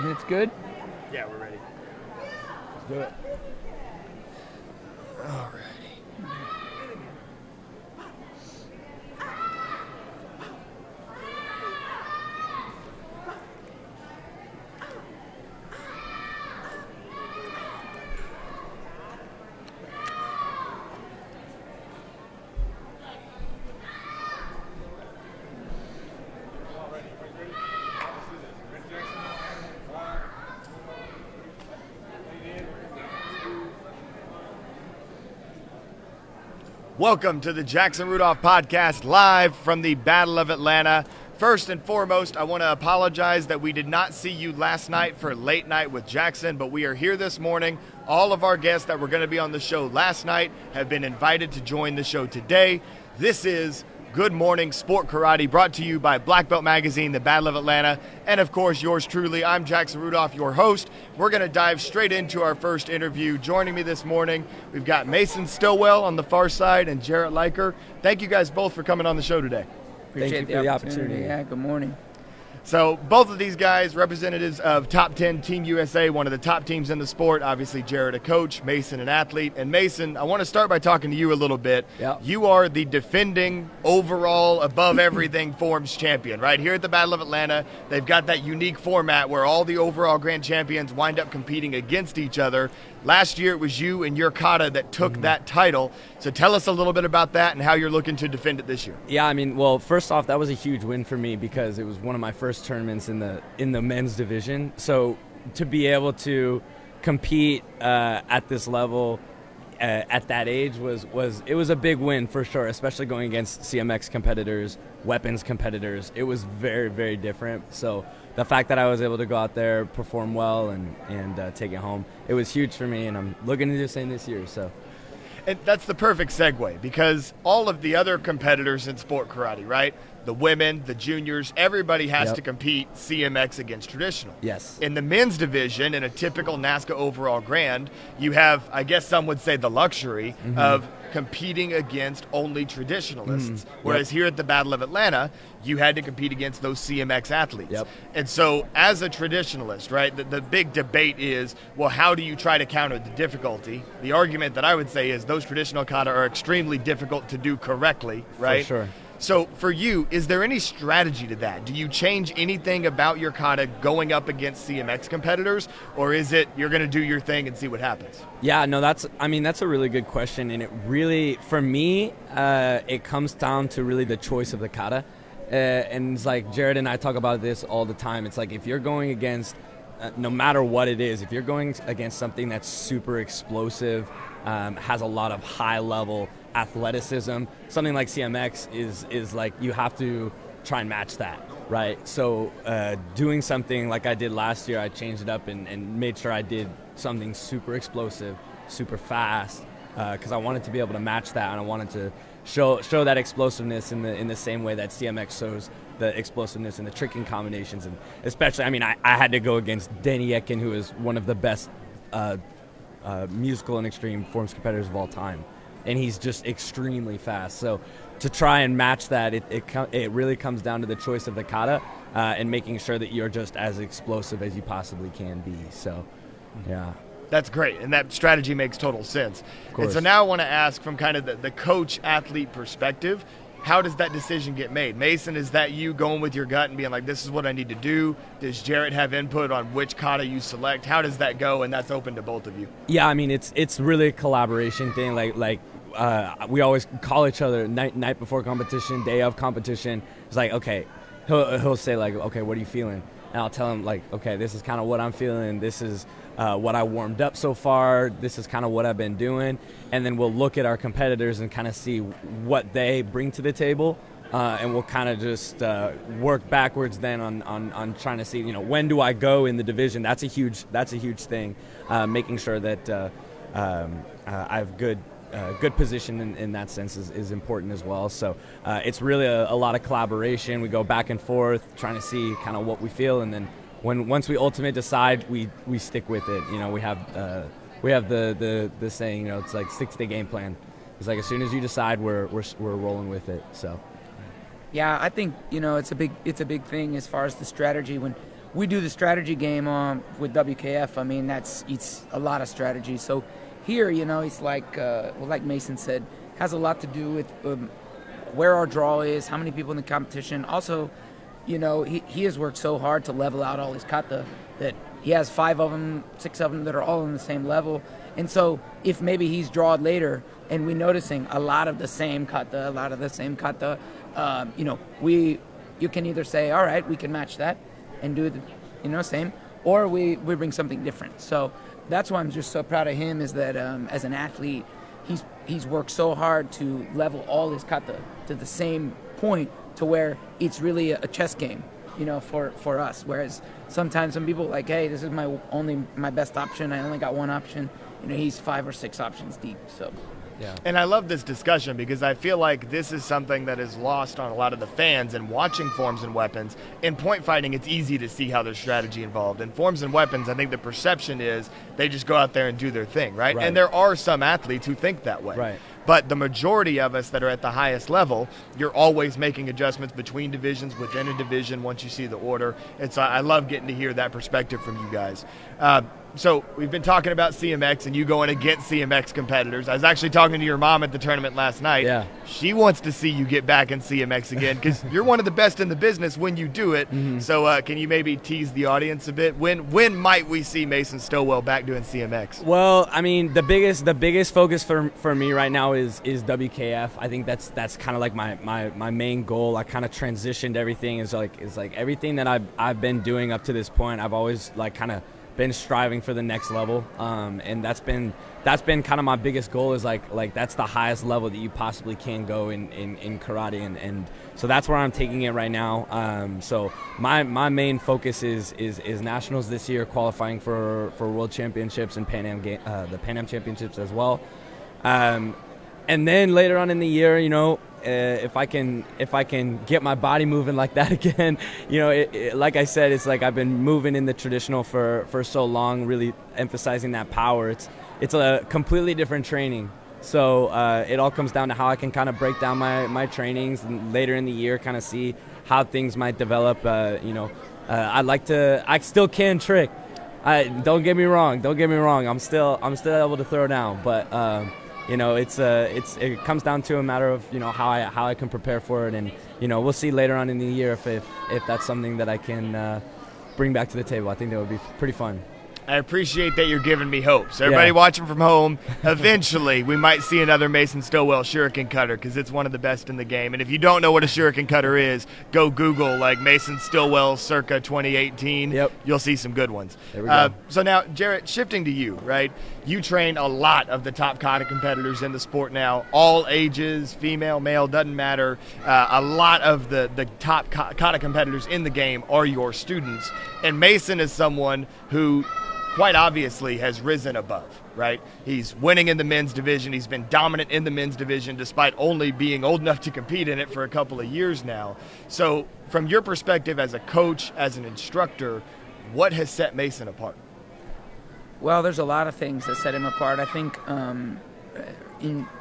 It's good? Yeah, we're ready. Let's do it. All right. Welcome to the Jackson Rudolph podcast, live from the Battle of Atlanta. First and foremost, I want to apologize that we did not see you last night for Late Night with Jackson, but we are here this morning. All of our guests that were going to be on the show last night have been invited to join the show today. This is Good Morning Sport Karate, brought to you by Black Belt Magazine, the Battle of Atlanta, and of course yours truly. I'm Jackson Rudolph, your host. We're going to dive straight into our first interview. Joining me this morning, we've got Mason Stowell on the far side and Jarrett Leiker. Thank you guys both for coming on the show today. Appreciate the opportunity. Yeah, good morning. So both of these guys, representatives of Top 10 Team USA, one of the top teams in the sport. Obviously, Jarrett, a coach, Mason, an athlete. And Mason, I want to start by talking to you a little bit. Yep. You are the defending overall above everything forms champion, right? Here at the Battle of Atlanta, they've got that unique format where all the overall grand champions wind up competing against each other. Last year, it was you and your kata that took that title. So tell us a little bit about that and how you're looking to defend it this year. Yeah, I mean, well, first off, that was a huge win for me because it was one of my first tournaments in the men's division. So to be able to compete at this level at that age was a big win for sure, especially going against CMX competitors, weapons competitors. It was very, very different. So the fact that I was able to go out there, perform well, and take it home, it was huge for me, and I'm looking to do the same this year. So. And that's the perfect segue because all of the other competitors in sport karate, right? The women, the juniors, everybody has to compete CMX against traditional. Yes. In the men's division, in a typical NASCA overall grand, you have, I guess some would say, the luxury of competing against only traditionalists. Whereas here at the Battle of Atlanta, you had to compete against those CMX athletes. Yep. And so as a traditionalist, right, the big debate is, well, how do you try to counter the difficulty? The argument that I would say is those traditional kata are extremely difficult to do correctly, right? For sure. So for you, is there any strategy to that? Do you change anything about your kata going up against CMX competitors, or is it you're going to do your thing and see what happens? Yeah, no, that's a really good question, and it really, for me, it comes down to really the choice of the kata. And it's like Jarrett and I talk about this all the time. It's like if you're going against, no matter what it is, if you're going against something that's super explosive, has a lot of high-level athleticism, something like CMX is like you have to try and match that, right? So doing something like I did last year, I changed it up and made sure I did something super explosive, super fast, because I wanted to be able to match that, and I wanted to show that explosiveness in the same way that CMX shows the explosiveness and the tricking combinations. And especially, I mean, I had to go against Danny Ekin, who is one of the best musical and extreme forms competitors of all time, and he's just extremely fast. So to try and match that, it really comes down to the choice of the kata and making sure that you're just as explosive as you possibly can be. So, yeah. That's great, and that strategy makes total sense. Of course. And so now I want to ask from kind of the coach-athlete perspective, how does that decision get made? Mason, is that you going with your gut and being like, this is what I need to do? Does Jarrett have input on which kata you select? How does that go? And that's open to both of you. Yeah, I mean, it's really a collaboration thing. Like we always call each other night before competition, day of competition. It's like, okay, he'll say like, okay, what are you feeling? And I'll tell him like, okay, this is kind of what I'm feeling. This is what I warmed up so far. This is kind of what I've been doing. And then we'll look at our competitors and kind of see what they bring to the table. And we'll kind of just work backwards then on trying to see, when do I go in the division? That's a huge thing. Making sure that I have good position in that sense is important as well. So it's really a lot of collaboration. We go back and forth trying to see kind of what we feel, and then once we ultimately decide, we stick with it. We have the saying, it's like stick to the game plan. It's like as soon as you decide, we're rolling with it. So yeah, I think it's a big thing as far as the strategy. we do the strategy game with WKF. I mean, it's a lot of strategy. So here, it's like like Mason said, has a lot to do with where our draw is, how many people in the competition. Also, he has worked so hard to level out all his kata that he has 5 of them, 6 of them that are all on the same level. And so if maybe he's drawed later and we're noticing a lot of the same kata, you can either say, all right, we can match that and do the same, or we bring something different. So that's why I'm just so proud of him, is that as an athlete, he's worked so hard to level all his kata to the same point, to where it's really a chess game, for us. Whereas sometimes some people like, hey, this is my best option. I only got one option. He's 5 or 6 options deep. So. Yeah. And I love this discussion because I feel like this is something that is lost on a lot of the fans. And watching Forms and Weapons, in point fighting, it's easy to see how there's strategy involved. In Forms and Weapons, I think the perception is they just go out there and do their thing, right? And there are some athletes who think that way. Right. But the majority of us that are at the highest level, you're always making adjustments between divisions, within a division, once you see the order. And so I love getting to hear that perspective from you guys. So we've been talking about CMX and you going against CMX competitors. I was actually talking to your mom at the tournament last night. Yeah. She wants to see you get back in CMX again because you're one of the best in the business when you do it. Mm-hmm. So can you maybe tease the audience a bit? When might we see Mason Stowell back doing CMX? Well, I mean, the biggest focus for me right now is WKF. I think that's kind of like my main goal. I kind of transitioned everything. Is like everything that I've been doing up to this point. I've always kind of been striving for the next level, and that's been kind of my biggest goal, is like that's the highest level that you possibly can go in karate, and so that's where I'm taking it right now. So my main focus is nationals this year, qualifying for world championships and the Pan Am championships as well, and then later on in the year, if I can get my body moving like that again, like I said, it's like I've been moving in the traditional for so long, really emphasizing that power. It's a completely different training. So it all comes down to how I can kind of break down my trainings, and later in the year kind of see how things might develop. I still can trick. Don't get me wrong. I'm still able to throw down, but it comes down to a matter of how I can prepare for it, and we'll see later on in the year if that's something that I can bring back to the table. I think that would be pretty fun. I appreciate that you're giving me hope. So everybody watching from home, eventually we might see another Mason Stowell shuriken cutter, because it's one of the best in the game. And if you don't know what a shuriken cutter is, go Google Mason Stowell circa 2018. Yep. You'll see some good ones. There we go. So now, Jarrett, shifting to you, right? You train a lot of the top kata competitors in the sport now, all ages, female, male, doesn't matter. A lot of the top kata competitors in the game are your students. And Mason is someone who quite obviously has risen above, right? He's winning in the men's division. He's been dominant in the men's division despite only being old enough to compete in it for a couple of years now. So from your perspective as a coach, as an instructor, what has set Mason apart? Well, there's a lot of things that set him apart. I think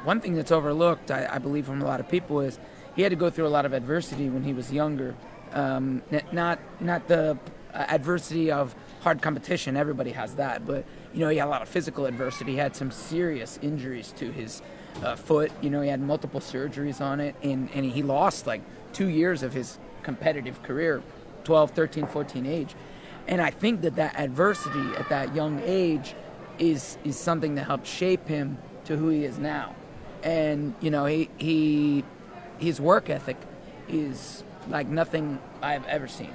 one thing that's overlooked, I believe, from a lot of people, is he had to go through a lot of adversity when he was younger. Not the adversity of hard competition, everybody has that, but he had a lot of physical adversity. He had some serious injuries to his foot. He had multiple surgeries on it, and he lost 2 years of his competitive career, 12, 13, 14 age. And I think that adversity at that young age is something that helped shape him to who he is now. And his work ethic is like nothing I've ever seen.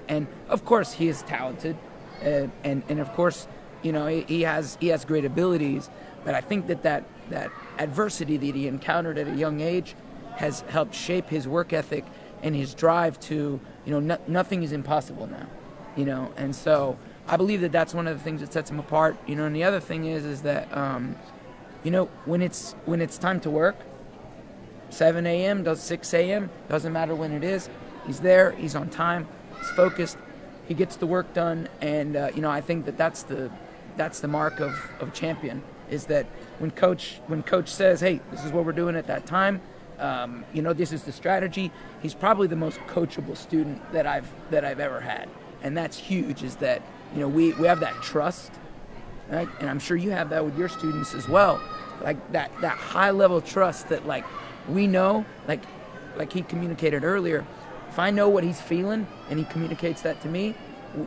And of course he is talented, and of course he has great abilities, but I think that adversity that he encountered at a young age has helped shape his work ethic and his drive to nothing is impossible now, and so I believe that that's one of the things that sets him apart, and the other thing is that when it's time to work, 7 a.m. to 6 a.m. doesn't matter when it is. He's there. He's on time. He's focused. He gets the work done, and I think that's the mark of a champion. Is that when coach says, "Hey, this is what we're doing at that time," this is the strategy. He's probably the most coachable student that I've ever had, and that's huge. Is that we have that trust, right? And I'm sure you have that with your students as well, like that high level trust that like we know, like he communicated earlier. If I know what he's feeling and he communicates that to me,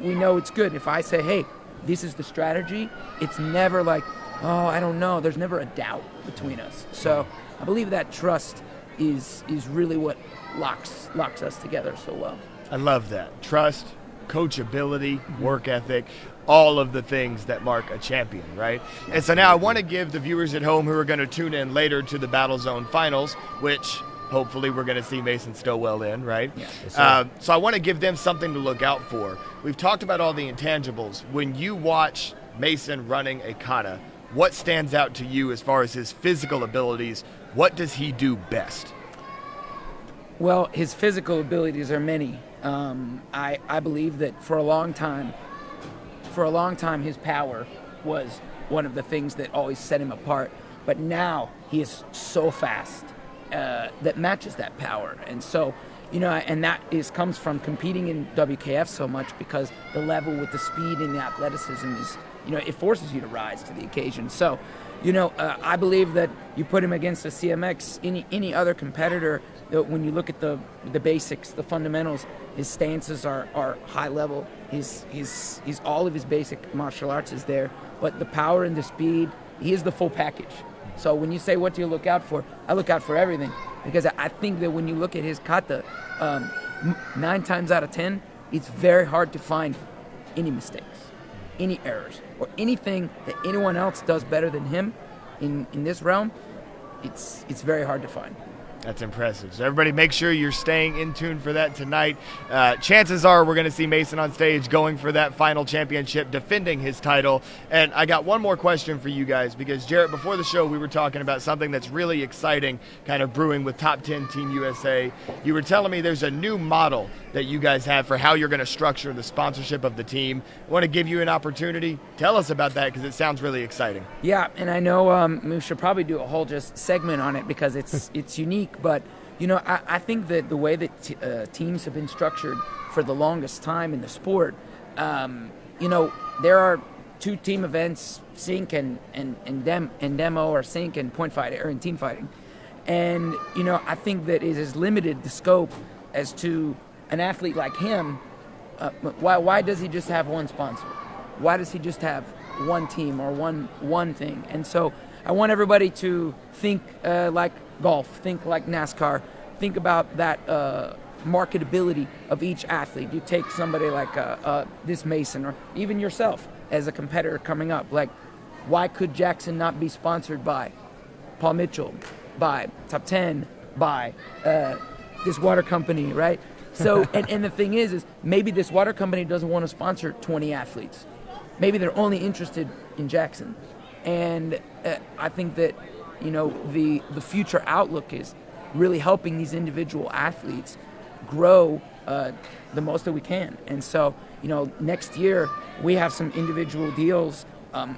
we know it's good. If I say, hey, this is the strategy, it's never like, oh, I don't know. There's never a doubt between us. So I believe that trust is really what locks us together so well. I love that. Trust, coachability, work ethic, all of the things that mark a champion, right? And so now I want to give the viewers at home who are going to tune in later to the Battle Zone Finals, which hopefully we're going to see Mason Stowell in, right? Yeah. So I want to give them something to look out for. We've talked about all the intangibles. When you watch Mason running a kata, what stands out to you as far as his physical abilities? What does he do best? Well, his physical abilities are many. I believe that for a long time, his power was one of the things that always set him apart. But now he is so fast that matches that power. And so, and that comes from competing in WKF so much, because the level with the speed and the athleticism is, it forces you to rise to the occasion. So, I believe that you put him against a CMX, any other competitor, when you look at the basics, the fundamentals, his stances are high level. His all of his basic martial arts is there, but the power and the speed, he is the full package. So when you say what do you look out for, I look out for everything, because I think that when you look at his kata, 9 times out of 10, it's very hard to find any mistakes, any errors, or anything that anyone else does better than him in this realm. It's very hard to find. That's impressive. So everybody make sure you're staying in tune for that tonight. Chances are we're going to see Mason on stage going for that final championship, defending his title. And I got one more question for you guys, because Jarrett, before the show we were talking about something that's really exciting kind of brewing with Top 10 Team USA. You were telling me there's a new model that you guys have for how you're going to structure the sponsorship of the team. I want to give you an opportunity. Tell us about that, because it sounds really exciting. Yeah, and I know we should probably do a whole just segment on it, because it's unique. But, I think that the way that teams have been structured for the longest time in the sport, there are 2 team events, sync and demo, or sync and point fighting, or in team fighting. And, I think that it has limited the scope as to an athlete like him. Why does he just have one sponsor? Why does he just have one team or one thing? And so I want everybody to think like golf, think like NASCAR, think about that marketability of each athlete. You take somebody like this Mason, or even yourself as a competitor coming up. Like, why could Jackson not be sponsored by Paul Mitchell, by Top 10, by this water company, right? So, and the thing is maybe this water company doesn't want to sponsor 20 athletes. Maybe they're only interested in Jackson. And I think that, the future outlook is really helping these individual athletes grow the most that we can. And so, next year we have some individual deals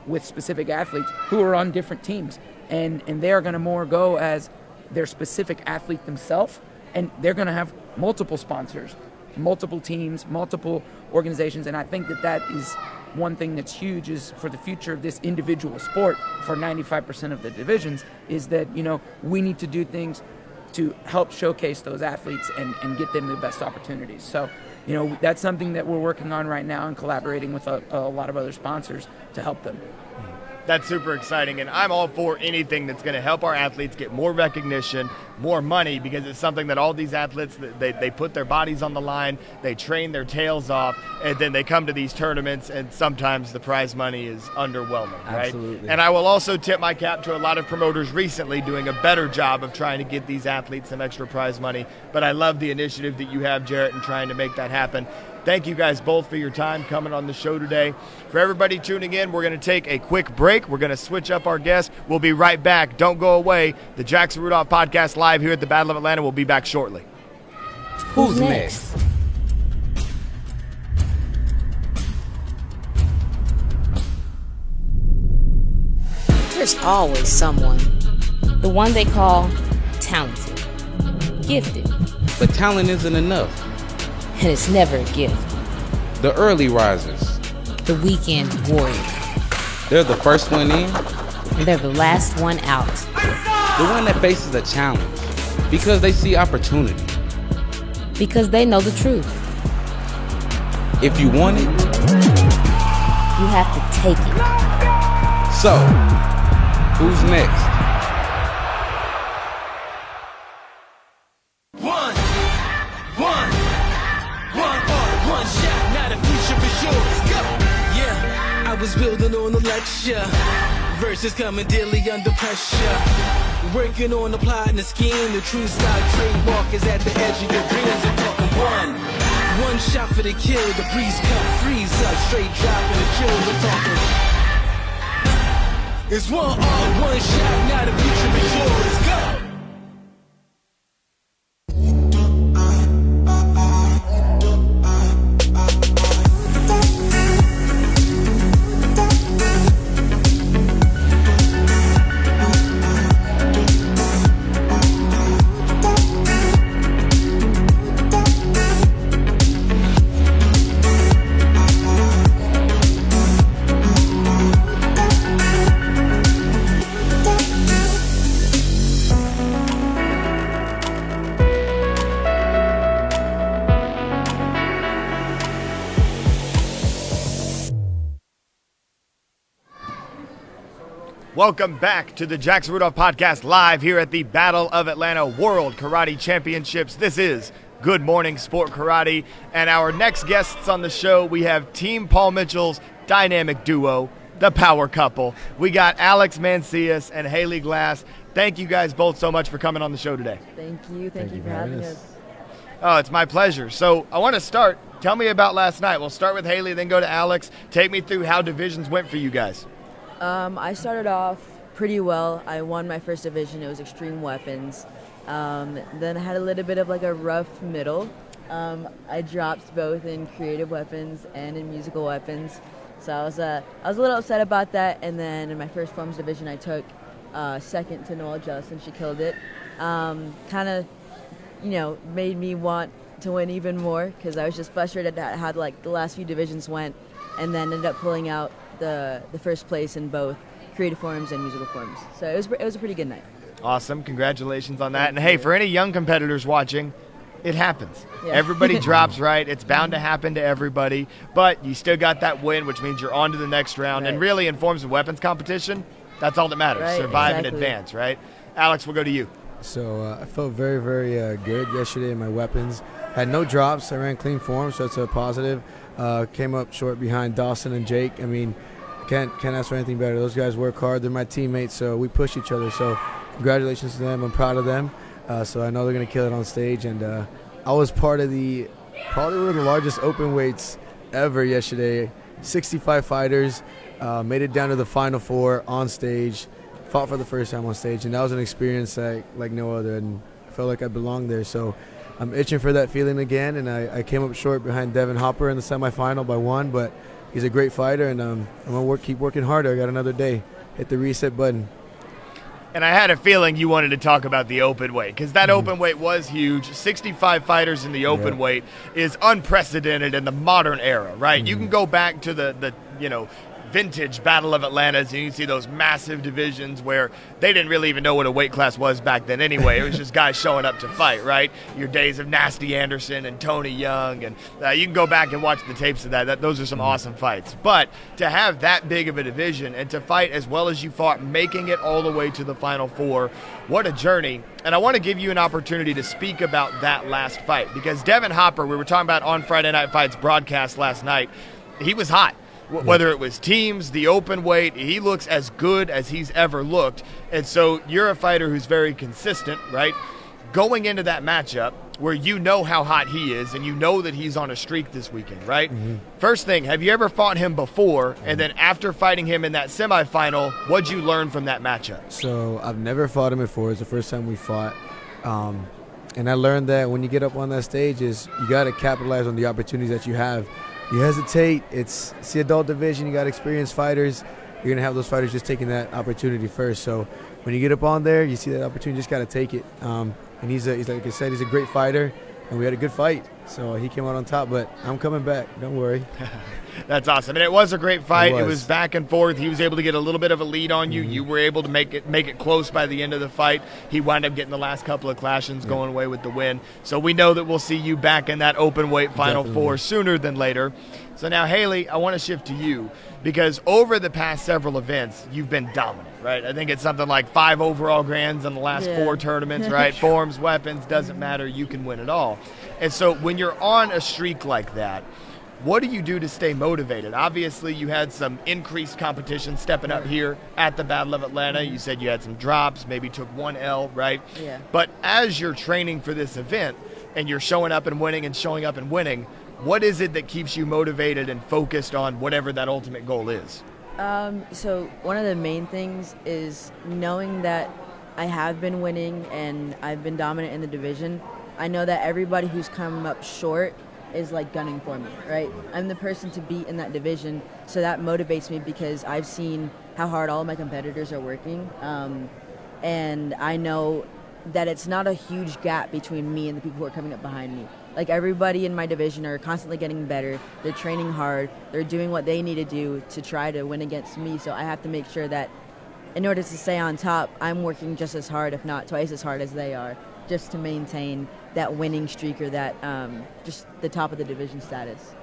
with specific athletes who are on different teams. And they're going to more go as their specific athlete themselves. And they're going to have multiple sponsors, multiple teams, multiple organizations. And I think that is one thing that's huge, is for the future of this individual sport for 95% of the divisions, is that, we need to do things to help showcase those athletes and get them the best opportunities. So, that's something that we're working on right now and collaborating with a lot of other sponsors to help them. That's super exciting, and I'm all for anything that's going to help our athletes get more recognition, more money, because it's something that all these athletes, they put their bodies on the line, they train their tails off, and then they come to these tournaments, and sometimes the prize money is underwhelming, right? Absolutely. And I will also tip my cap to a lot of promoters recently doing a better job of trying to get these athletes some extra prize money, but I love the initiative that you have, Jarrett, in trying to make that happen. Thank you guys both for your time coming on the show today. For everybody tuning in, we're going to take a quick break. We're going to switch up our guests. We'll be right back. Don't go away. The Jackson Rudolph podcast live here at the Battle of Atlanta. We'll be back shortly. Who's next? There's always someone. The one they call talented, gifted. But talent isn't enough. And it's never a gift. the early risers. The weekend warrior. They're the first one in. And they're the last one out. The one that faces a challenge because they see opportunity. Because they know the truth. If you want it, you have to take it. So, who's next? One shot, now the future is yours. Go! Yeah, I was building on a lecture. Verses coming daily under pressure. Working on the plot and the scheme. The true style trademark is at the edge of your dreams. I'm talking one shot for the kill. The breeze cut, freeze up, straight dropping the chills. I'm talking. It's one shot, now the future is yours. Go! Welcome back to the Jackson Rudolph Podcast live here at the Battle of Atlanta World Karate Championships. This is Good Morning Sport Karate, and our next guests on the show, we have Team Paul Mitchell's dynamic duo, the power couple. We got Alex Mancillas and Haley Glass. Thank you guys both so much for coming on the show today. Thank you for having us. Oh, it's my pleasure. So I want to start. Tell me about last night. We'll start with Haley, then go to Alex. Take me through how divisions went for you guys. I started off pretty well. I won my first division. It was extreme weapons. Then I had a little bit of like a rough middle. I dropped both in creative weapons and in musical weapons. So I was a little upset about that. And then in my first forms division, I took second to Noel Justin. She killed it. Kind of, made me want to win even more because I was just frustrated at how like the last few divisions went, and then ended up pulling out the first place in both creative forms and musical forms. So it was a pretty good night. Awesome. Congratulations on that. And hey, for any young competitors watching, it happens. Yeah. Everybody drops, right? It's bound to happen to everybody. But you still got that win, which means you're on to the next round. Right. And really, in forms of weapons competition, that's all that matters. Right, Survive and exactly. advance, right? Alex, we'll go to you. So I felt very, very good yesterday in my weapons. Had no drops. I ran clean form, so it's a positive. Came up short behind Dawson and Jake. I mean, can't ask for anything better. Those guys work hard. They're my teammates, so we push each other. So congratulations to them. I'm proud of them. So I know they're going to kill it on stage. And I was part of probably one of the largest open weights ever yesterday. 65 fighters. Made it down to the final four on stage. Fought for the first time on stage. And that was an experience like no other. And I felt like I belonged there. So I'm itching for that feeling again. And I came up short behind Devin Hopper in the semifinal by one. But he's a great fighter, and I'm going to keep working harder. I got another day. Hit the reset button. And I had a feeling you wanted to talk about the open weight because that open weight was huge. 65 fighters in the open weight is unprecedented in the modern era, right? You can go back to the vintage Battle of Atlantas, and you can see those massive divisions where they didn't really even know what a weight class was back then anyway. It was just guys showing up to fight, right? Your days of Nasty Anderson and Tony Young, and you can go back and watch the tapes of that. Those are some awesome fights. But to have that big of a division and to fight as well as you fought, making it all the way to the Final Four, what a journey. And I want to give you an opportunity to speak about that last fight because Devin Hopper, we were talking about on Friday Night Fights broadcast last night, he was hot. Whether it was teams, the open weight, he looks as good as he's ever looked. And so you're a fighter who's very consistent, right? Going into that matchup where you know how hot he is and you know that he's on a streak this weekend, right? Mm-hmm. First thing, have you ever fought him before? And then after fighting him in that semifinal, what'd you learn from that matchup? So I've never fought him before. It's the first time we fought. And I learned that when you get up on that stage is you got to capitalize on the opportunities that you have. You hesitate, it's the adult division, you got experienced fighters, you're going to have those fighters just taking that opportunity first. So when you get up on there, you see that opportunity, you just got to take it. And he's like I said, he's a great fighter, and we had a good fight. So he came out on top, but I'm coming back. Don't worry. That's awesome. And it was a great fight. It It was. was back and forth. He was able to get a little bit of a lead on you. You were able to make it close by the end of the fight. He wound up getting the last couple of clashes, going away with the win. So we know that we'll see you back in that open weight Final Definitely. Four sooner than later. So now, Haley, I want to shift to you because over the past several events, you've been dominant, right? I think it's something like 5 overall grands in the last 4 tournaments, right? Forms, weapons, doesn't matter. You can win it all. And so when you're on a streak like that, what do you do to stay motivated? Obviously, you had some increased competition stepping up here at the Battle of Atlanta. You said you had some drops, maybe took 1 L, right? Yeah. But as you're training for this event and you're showing up and winning and showing up and winning, what is it that keeps you motivated and focused on whatever that ultimate goal is? So one of the main things is knowing that I have been winning and I've been dominant in the division. I know that everybody who's come up short is like gunning for me, right? I'm the person to beat in that division, so that motivates me because I've seen how hard all of my competitors are working, and I know that it's not a huge gap between me and the people who are coming up behind me. Like everybody in my division are constantly getting better. They're training hard. They're doing what they need to do to try to win against me. So I have to make sure that in order to stay on top, I'm working just as hard, if not twice as hard as they are, just to maintain that winning streak or that just the top of the division status.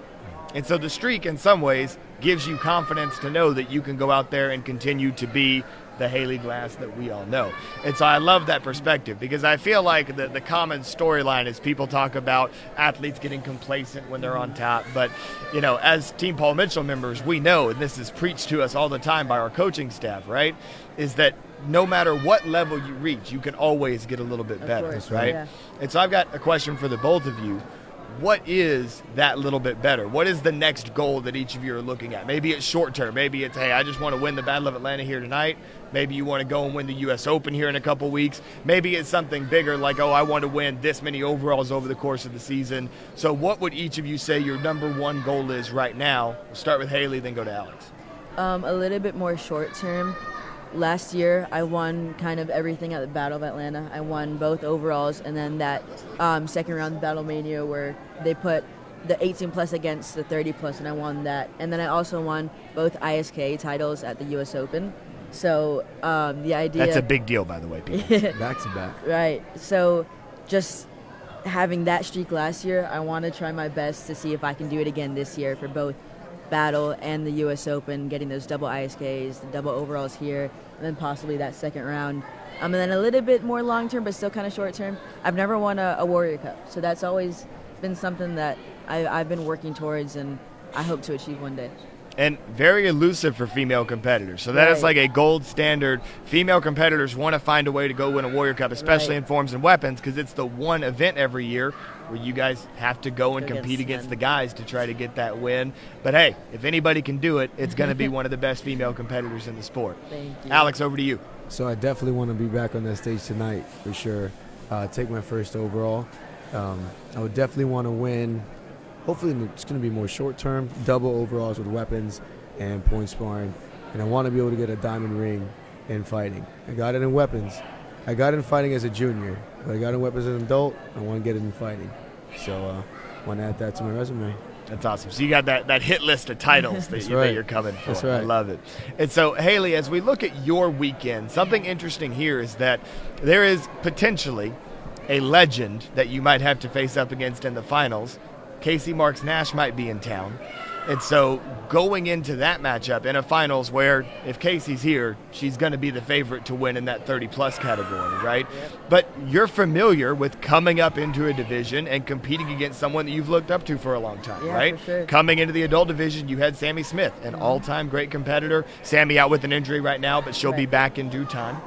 And so the streak, in some ways, gives you confidence to know that you can go out there and continue to be the Haley Glass that we all know. And so I love that perspective because I feel like the common storyline is people talk about athletes getting complacent when they're on top. But, you know, as Team Paul Mitchell members, we know, and this is preached to us all the time by our coaching staff, right, is that no matter what level you reach, you can always get a little bit better, course, right? yeah. And so I've got a question for the both of you. What is that little bit better? What is the next goal that each of you are looking at? Maybe it's short term. Maybe it's, hey, I just want to win the Battle of Atlanta here tonight. Maybe you want to go and win the U.S. Open here in a couple weeks. Maybe it's something bigger like, oh, I want to win this many overalls over the course of the season. So what would each of you say your number one goal is right now? We'll start with Haley, then go to Alex. A little bit more short term. Last year, I won kind of everything at the Battle of Atlanta. I won both overalls and then that second round Battle Mania where they put the 18 plus against the 30 plus, and I won that. And then I also won both ISK titles at the U.S. Open. So the idea... That's a big deal, by the way, people. Back to back. Right. So just having that streak last year, I want to try my best to see if I can do it again this year for both Battle and the U.S. Open, getting those double ISKs, the double overalls here, and then possibly that second round. And then a little bit more long-term, but still kind of short-term. I've never won a Warrior Cup, so that's always been something that I've been working towards and I hope to achieve one day. And very elusive for female competitors. So that is like a gold standard. Female competitors want to find a way to go win a Warrior Cup, especially in Forms and Weapons, because it's the one event every year where you guys have to go and compete against the guys to try to get that win. But hey, if anybody can do it, it's going to be one of the best female competitors in the sport. Thank you. Alex, over to you. So I definitely want to be back on that stage tonight for sure. Take my first overall. I would definitely want to win. Hopefully it's going to be more short-term, double overalls with weapons and point sparring. And I want to be able to get a diamond ring in fighting. I got it in weapons. I got it in fighting as a junior, but I got it in weapons as an adult. I want to get it in fighting. So I want to add that to my resume. That's awesome. So you got that hit list of titles that you're coming for. That's right. I love it. And so, Haley, as we look at your weekend, something interesting here is that there is potentially a legend that you might have to face up against in the finals. Casey Marks Nash might be in town. And so going into that matchup in a finals where if Casey's here, she's going to be the favorite to win in that 30-plus category, right? Yep. But you're familiar with coming up into a division and competing against someone that you've looked up to for a long time, right? For sure. Coming into the adult division, you had Sammy Smith, an all-time great competitor. Sammy out with an injury right now, but she'll be back in due time.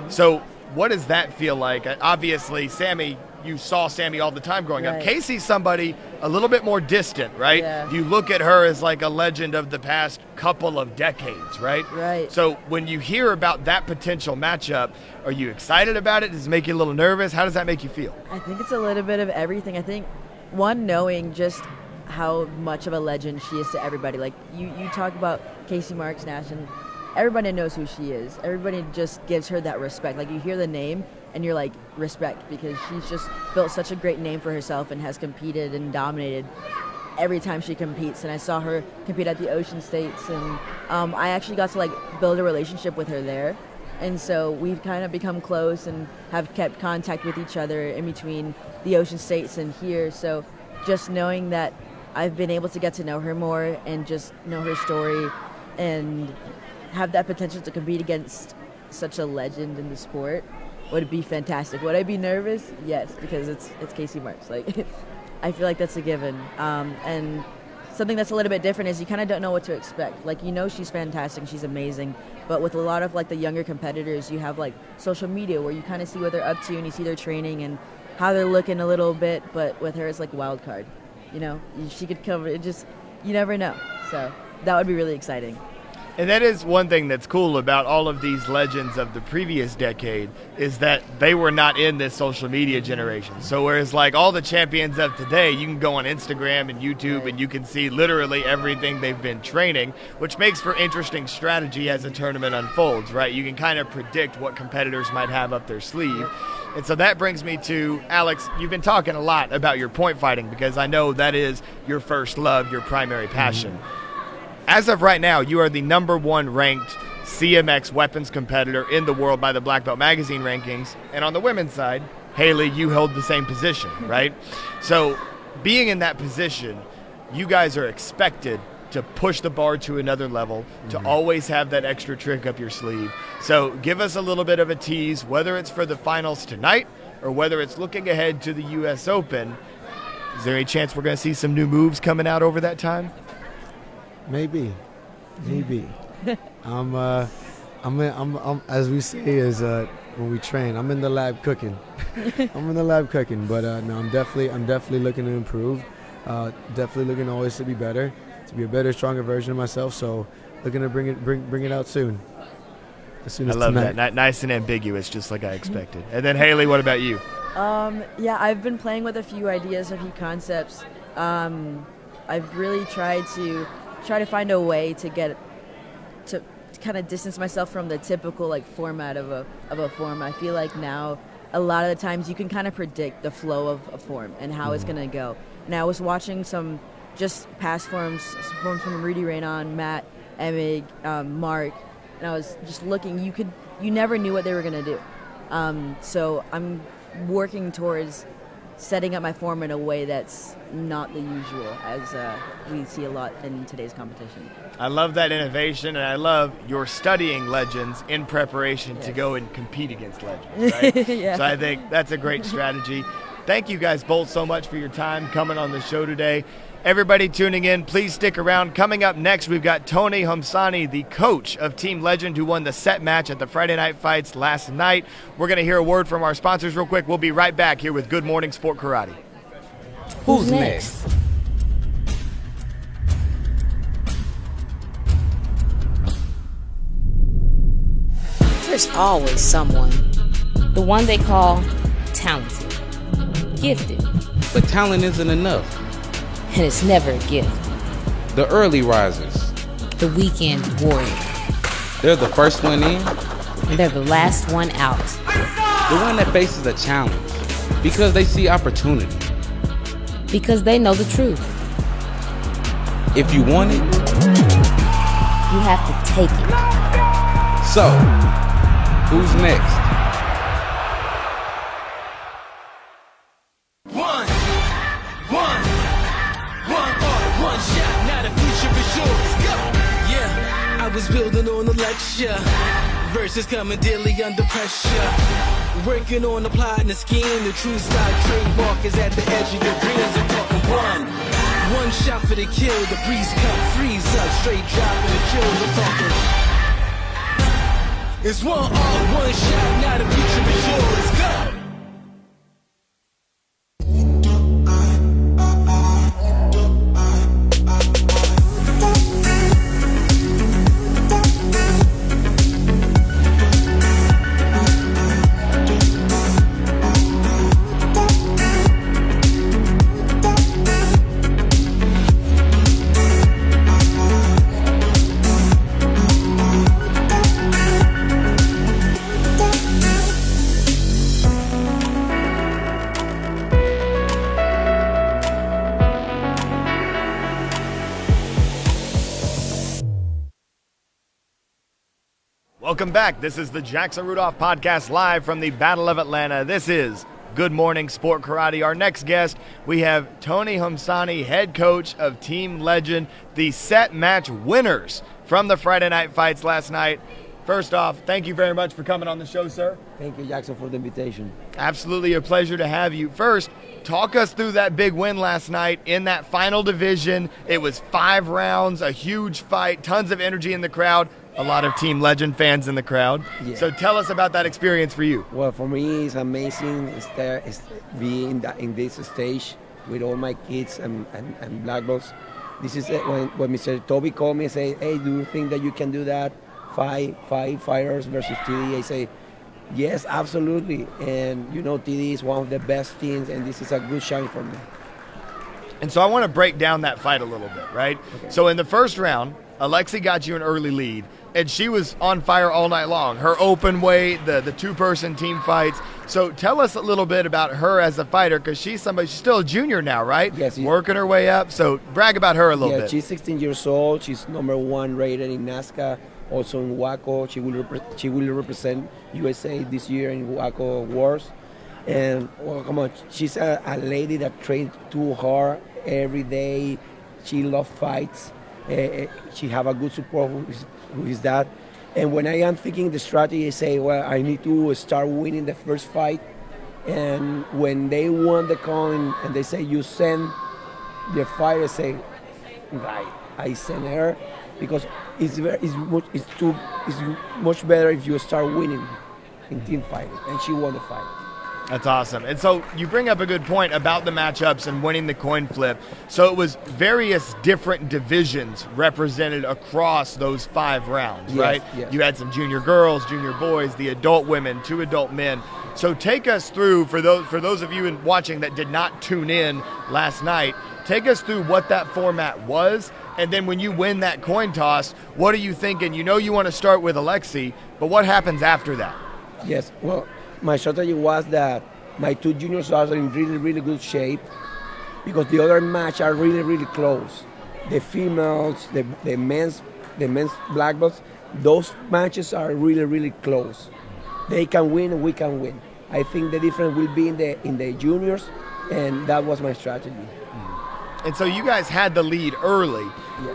So what does that feel like? Obviously, Sammy, you saw Sammy all the time growing up. Casey's somebody a little bit more distant, right? Yeah. You look at her as like a legend of the past couple of decades, right? Right. So when you hear about that potential matchup, are you excited about it? Does it make you a little nervous? How does that make you feel? I think it's a little bit of everything. I think, one, knowing just how much of a legend she is to everybody. Like, you talk about Casey Marks Nash, and everybody knows who she is. Everybody just gives her that respect. Like, you hear the name and you're like, respect, because she's just built such a great name for herself and has competed and dominated every time she competes. And I saw her compete at the Ocean States, and I actually got to like build a relationship with her there. And so we've kind of become close and have kept contact with each other in between the Ocean States and here. So just knowing that I've been able to get to know her more and just know her story and have that potential to compete against such a legend in the sport would be fantastic. Would I be nervous? Yes, because it's Casey Marks. Like, I feel like that's a given. And something that's a little bit different is you kind of don't know what to expect. Like, you know, she's fantastic, she's amazing, but with a lot of like the younger competitors, you have like social media where you kind of see what they're up to and you see their training and how they're looking a little bit. But with her, it's like wild card. You know, she could cover it. Just, you never know. So that would be really exciting. And that is one thing that's cool about all of these legends of the previous decade, is that they were not in this social media generation. So whereas like all the champions of today, you can go on Instagram and YouTube and you can see literally everything they've been training, which makes for interesting strategy as the tournament unfolds, right? You can kind of predict what competitors might have up their sleeve. And so that brings me to, Alex, you've been talking a lot about your point fighting because I know that is your first love, your primary passion. Mm-hmm. As of right now, you are the #1 ranked CMX weapons competitor in the world by the Black Belt Magazine rankings. And on the women's side, Haley, you held the same position, right? So being in that position, you guys are expected to push the bar to another level, to always have that extra trick up your sleeve. So give us a little bit of a tease, whether it's for the finals tonight or whether it's looking ahead to the U.S. Open. Is there any chance we're going to see some new moves coming out over that time? Maybe. I'm as we say is when we train, I'm in the lab cooking. But no, I'm definitely looking to improve. Definitely looking always to be better, to be a better, stronger version of myself. So looking to bring it out soon. As soon as I love tonight. that. Nice and ambiguous, just like I expected. And then Haley, what about you? Yeah, I've been playing with a few ideas, a few concepts. I've really tried to find a way to get to kind of distance myself from the typical like format of a form. I feel like now a lot of the times you can kind of predict the flow of a form and how it's going to go. And I was watching some just past forms from Rudy Raynon, Matt, Emig, Mark, and I was just looking. You never knew what they were going to do. So I'm working towards setting up my form in a way that's not the usual, as we see a lot in today's competition. I love that innovation, and I love your studying legends in preparation to go and compete against legends, right? Yeah. So I think that's a great strategy. Thank you guys both so much for your time coming on the show today. Everybody tuning in, please stick around. Coming up next, we've got Tony Homsani, the coach of Team Legend, who won the set match at the Friday Night Fights last night. We're going to hear a word from our sponsors real quick. We'll be right back here with Good Morning Sport Karate. Who's next? There's always someone. The one they call talented, gifted. But talent isn't enough. And it's never a gift. The early risers. The weekend warrior. They're the first one in. And they're the last one out. The one that faces a challenge. Because they see opportunity. Because they know the truth. If you want it, you have to take it. So, who's next? I was building on a lecture, verses coming daily under pressure. Working on the plot and the scheme, the true style trademark is at the edge of your dreams. I'm talking one shot for the kill, the breeze cut, freeze up, straight dropping the chills. I'm talking, it's one shot, now the future is yours. Go! Welcome back. This is the Jackson Rudolph Podcast live from the Battle of Atlanta. This is Good Morning Sport Karate. Our next guest, we have Tony Homsani, head coach of Team Legend, the set match winners from the Friday night fights last night. First off, thank you very much for coming on the show, sir. Thank you, Jackson, for the invitation. Absolutely a pleasure to have you. First, talk us through that big win last night in that final division. It was 5 rounds, a huge fight, tons of energy in the crowd. A lot of Team Legend fans in the crowd. Yeah. So tell us about that experience for you. Well, for me, it's amazing to be in this stage with all my kids and black belts. This is when Mr. Toby called me and said, hey, do you think that you can do that? Five fighters versus TD. I say, yes, absolutely. And, TD is one of the best teams, and this is a good shine for me. And so I want to break down that fight a little bit, right? Okay. So in the first round, Alexi got you an early lead, and she was on fire all night long. Her open weight, the two-person team fights. So tell us a little bit about her as a fighter, because she's still a junior now, right? Yes. Working her way up. So brag about her a little bit. Yeah, she's 16 years old. She's #1 rated in NASCAR, also in WACO. She will represent USA this year in WACO Wars. And, well, come on, she's a lady that trains too hard every day. She loves fights. She have a good support who is that. And when I am thinking the strategy, I say, well, I need to start winning the first fight. And when they won the coin and they say, you send the fight, I say, right, I send her because it's much better if you start winning in team fighting. And she won the fight. That's awesome. And so you bring up a good point about the matchups and winning the coin flip. So it was various different divisions represented across those 5 rounds, yes, right? Yes. You had some junior girls, junior boys, the adult women, 2 adult men. So take us through, for those of you watching that did not tune in last night, take us through what that format was. And then when you win that coin toss, what are you thinking? You want to start with Alexi, but what happens after that? Yes, well, my strategy was that my 2 juniors are in really, really good shape because the other match are really, really close. The females, the men's black belts, those matches are really, really close. They can win and we can win. I think the difference will be in the juniors, and that was my strategy. And so you guys had the lead early,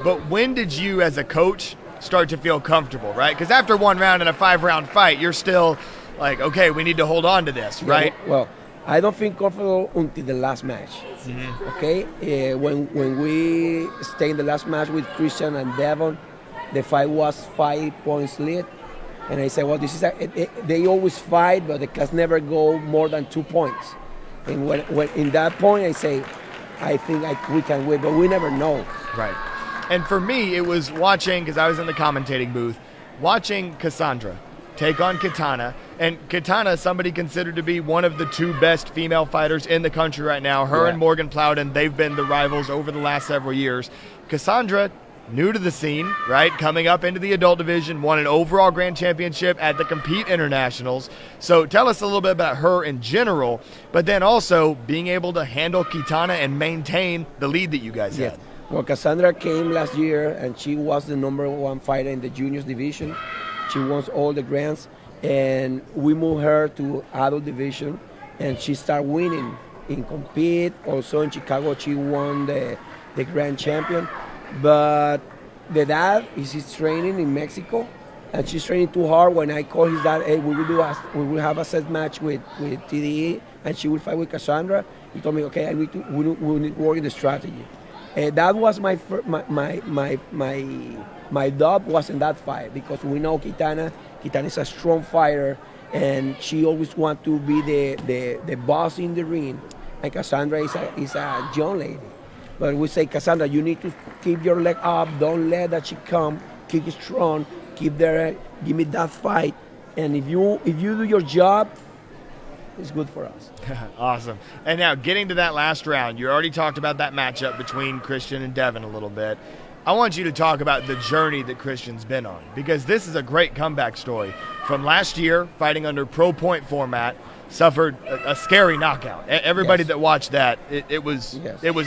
but when did you as a coach start to feel comfortable, right? Because after 1 round in a 5-round fight, you're still like, okay, we need to hold on to this, right? Well, I don't feel comfortable until the last match. Mm-hmm. Okay, when we stayed in the last match with Christian and Devon, the fight was 5 points lead, and I said, well, this is they always fight, but the class never go more than 2 points. And when in that point, I say, I think we can win, but we never know. Right. And for me, it was watching, because I was in the commentating booth, watching Cassandra take on Katana. And Katana, somebody considered to be one of the 2 best female fighters in the country right now. Her and Morgan Plowden, they've been the rivals over the last several years. Cassandra, new to the scene, right? Coming up into the adult division, won an overall grand championship at the Compete Internationals. So tell us a little bit about her in general, but then also being able to handle Katana and maintain the lead that you guys had. Well, Cassandra came last year, and she was the #1 fighter in the juniors division. She won all the grands, and we moved her to adult division, and she started winning in Compete. Also in Chicago, she won the grand champion. But the dad is training in Mexico, and she's training too hard. When I call his dad, hey, we will have a set match with TDE, and she will fight with Cassandra. He told me, okay, we need to work in the strategy. That was my dub was in that fight because we know Kitana is a strong fighter, and she always wants to be the boss in the ring. And Cassandra is a young lady. But we say, Cassandra, you need to keep your leg up. Don't let that she come. Kick strong. Keep there. Give me that fight. And if you do your job, it's good for us. Awesome. And now getting to that last round, you already talked about that matchup between Christian and Devin a little bit. I want you to talk about the journey that Christian's been on, because this is a great comeback story. From last year, fighting under pro point format, suffered a scary knockout. Everybody that watched that, it was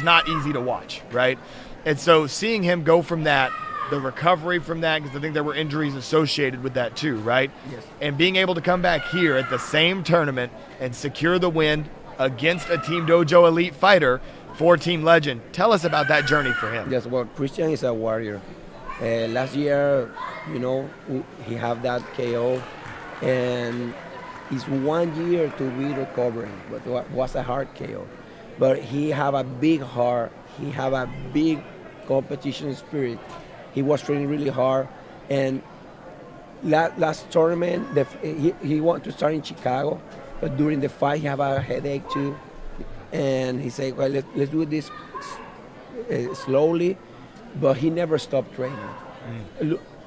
not easy to watch, right? And so seeing him go from that the recovery from that, because I think there were injuries associated with that too, right? Yes. And being able to come back here at the same tournament and secure the win against a Team Dojo Elite fighter for Team Legend. Tell us about that journey for him. Yes, well, Christian is a warrior. Last year, he had that KO, and it's 1 year to be recovering, but it was a hard KO. But he have a big heart. He have a big competition spirit. He was training really hard, and last tournament, he wanted to start in Chicago, but during the fight, he have a headache too, and he said, "Well, let's do this slowly," but he never stopped training.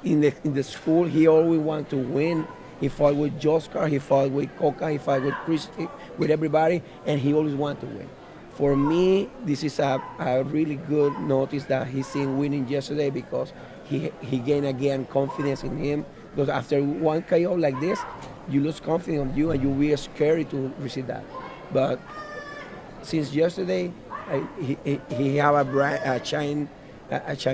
In the school, he always wanted to win. He fought with Joskar, he fought with Coca, he fought with Chris, with everybody, and he always wanted to win. For me, this is a really good notice that he's seen winning yesterday, because he gained again confidence in him. Because after one KO like this, you lose confidence in you and you be scary to receive that. But since yesterday, he have a shine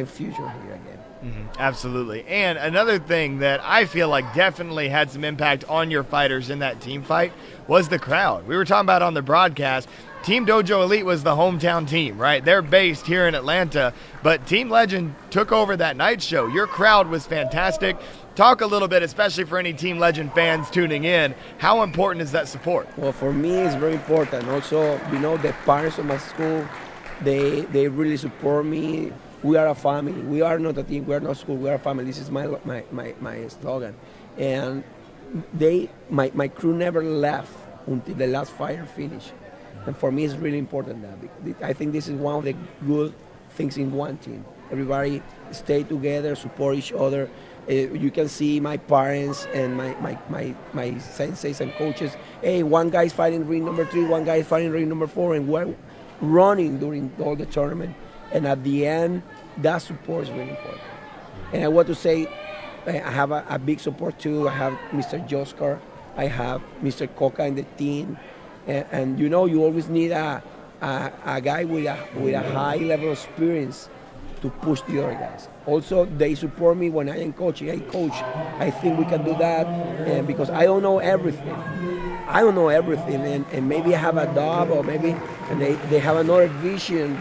future here again. Mm-hmm. Absolutely. And another thing that I feel like definitely had some impact on your fighters in that team fight was the crowd. We were talking about on the broadcast, Team Dojo Elite was the hometown team, right? They're based here in Atlanta, but Team Legend took over that night show. Your crowd was fantastic. Talk a little bit, especially for any Team Legend fans tuning in, how important is that support? Well, for me, it's very important. Also, the parents of my school, they really support me. We are a family. We are not a team. We are not a school. We are a family. This is my slogan. And my crew never left until the last fighter finished. And for me, it's really important that. I think this is one of the good things in one team. Everybody stay together, support each other. You can see my parents and my senseis and coaches. Hey, one guy's fighting ring number 3, one guy's fighting ring number 4, and we're running during all the tournament. And at the end, that support is really important. And I want to say, I have a big support too. I have Mr. Joskar, I have Mr. Coca in the team, and you always need a guy with a high level of experience to push the other guys. Also, they support me when I am coaching. Hey, coach, I think we can do that, and because I don't know everything. And maybe I have a dub, or maybe and they have another vision.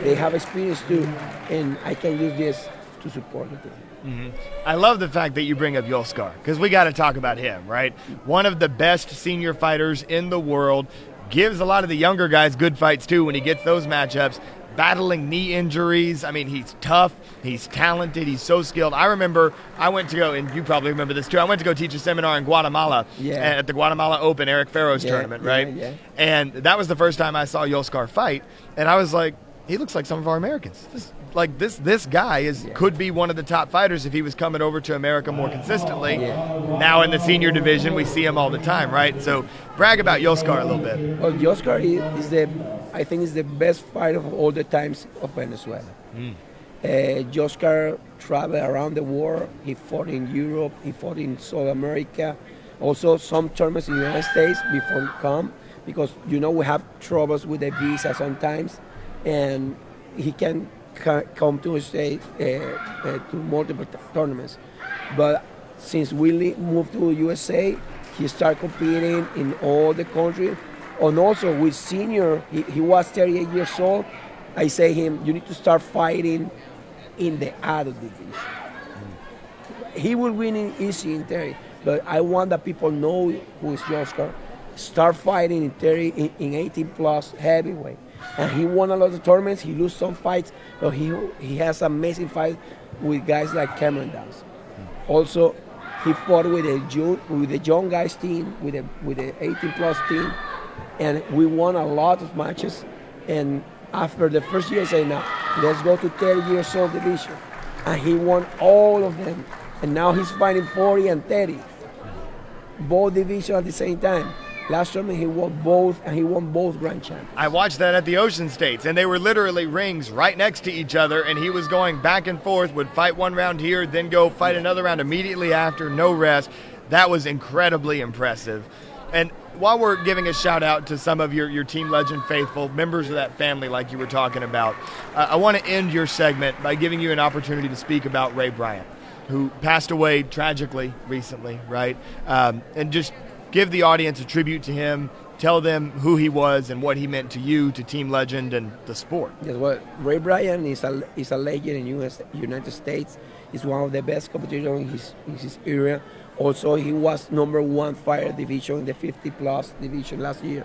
They have experience too, and I can use this to support the team. Mm-hmm. I love the fact that you bring up Joskar, because we got to talk about him, right? One of the best senior fighters in the world, gives a lot of the younger guys good fights too when he gets those matchups. Battling knee injuries. I mean, he's tough, he's talented, he's so skilled. I remember I went to go, and you probably remember this too, I went to go teach a seminar in Guatemala at the Guatemala Open, Eric Farrow's tournament, right? Yeah. And that was the first time I saw Joskar fight, and I was like, he looks like some of our Americans. This guy could be one of the top fighters if he was coming over to America more consistently. Yeah. Now in the senior division, we see him all the time, right? So brag about Joskar a little bit. Well, Joskar I think is the best fighter of all the times of Venezuela. Joskar traveled around the world. He fought in Europe. He fought in South America. Also, some tournaments in the United States before he come, because we have troubles with the visa sometimes, and he can come to a state to multiple tournaments. But since we moved to USA, he started competing in all the countries. And also with senior, he was 38 years old. I say him, you need to start fighting in the adult division. He will win in easy in 30, but I want that people know who is Joskar. Start fighting in 30, in 18 plus heavyweight. And he won a lot of tournaments. He lost some fights, but he has amazing fights with guys like Cameron does. Also, he fought with the young guys team, with the 18 plus team, and we won a lot of matches. And after the first year, I said, now let's go to 30 years old division, and he won all of them. And now he's fighting 40 and 30, both divisions at the same time. Last tournament he won both grand champions. I watched that at the Ocean States, and they were literally rings right next to each other, and he was going back and forth, would fight one round here, then go fight another round immediately after, no rest. That was incredibly impressive. And while we're giving a shout out to some of your Team Legend faithful, members of that family like you were talking about, I want to end your segment by giving you an opportunity to speak about Ray Bryant, who passed away tragically recently, right? And just give the audience a tribute to him, tell them who he was and what he meant to you, to Team Legend, and the sport. Yes, well, Ray Bryant is a legend in United States. He's one of the best competitors in his area. Also, he was #1 fire division in the 50-plus division last year.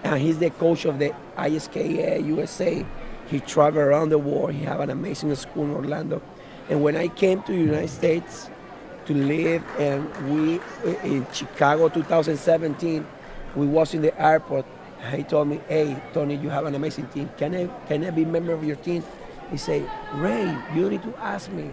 And he's the coach of the ISKA USA. He traveled around the world. He had an amazing school in Orlando. And when I came to the United States to live, and we in Chicago 2017, we was in the airport. He told me, "Hey, Tony, you have an amazing team. Can I be a member of your team?" He said, "Ray, you don't need to ask me.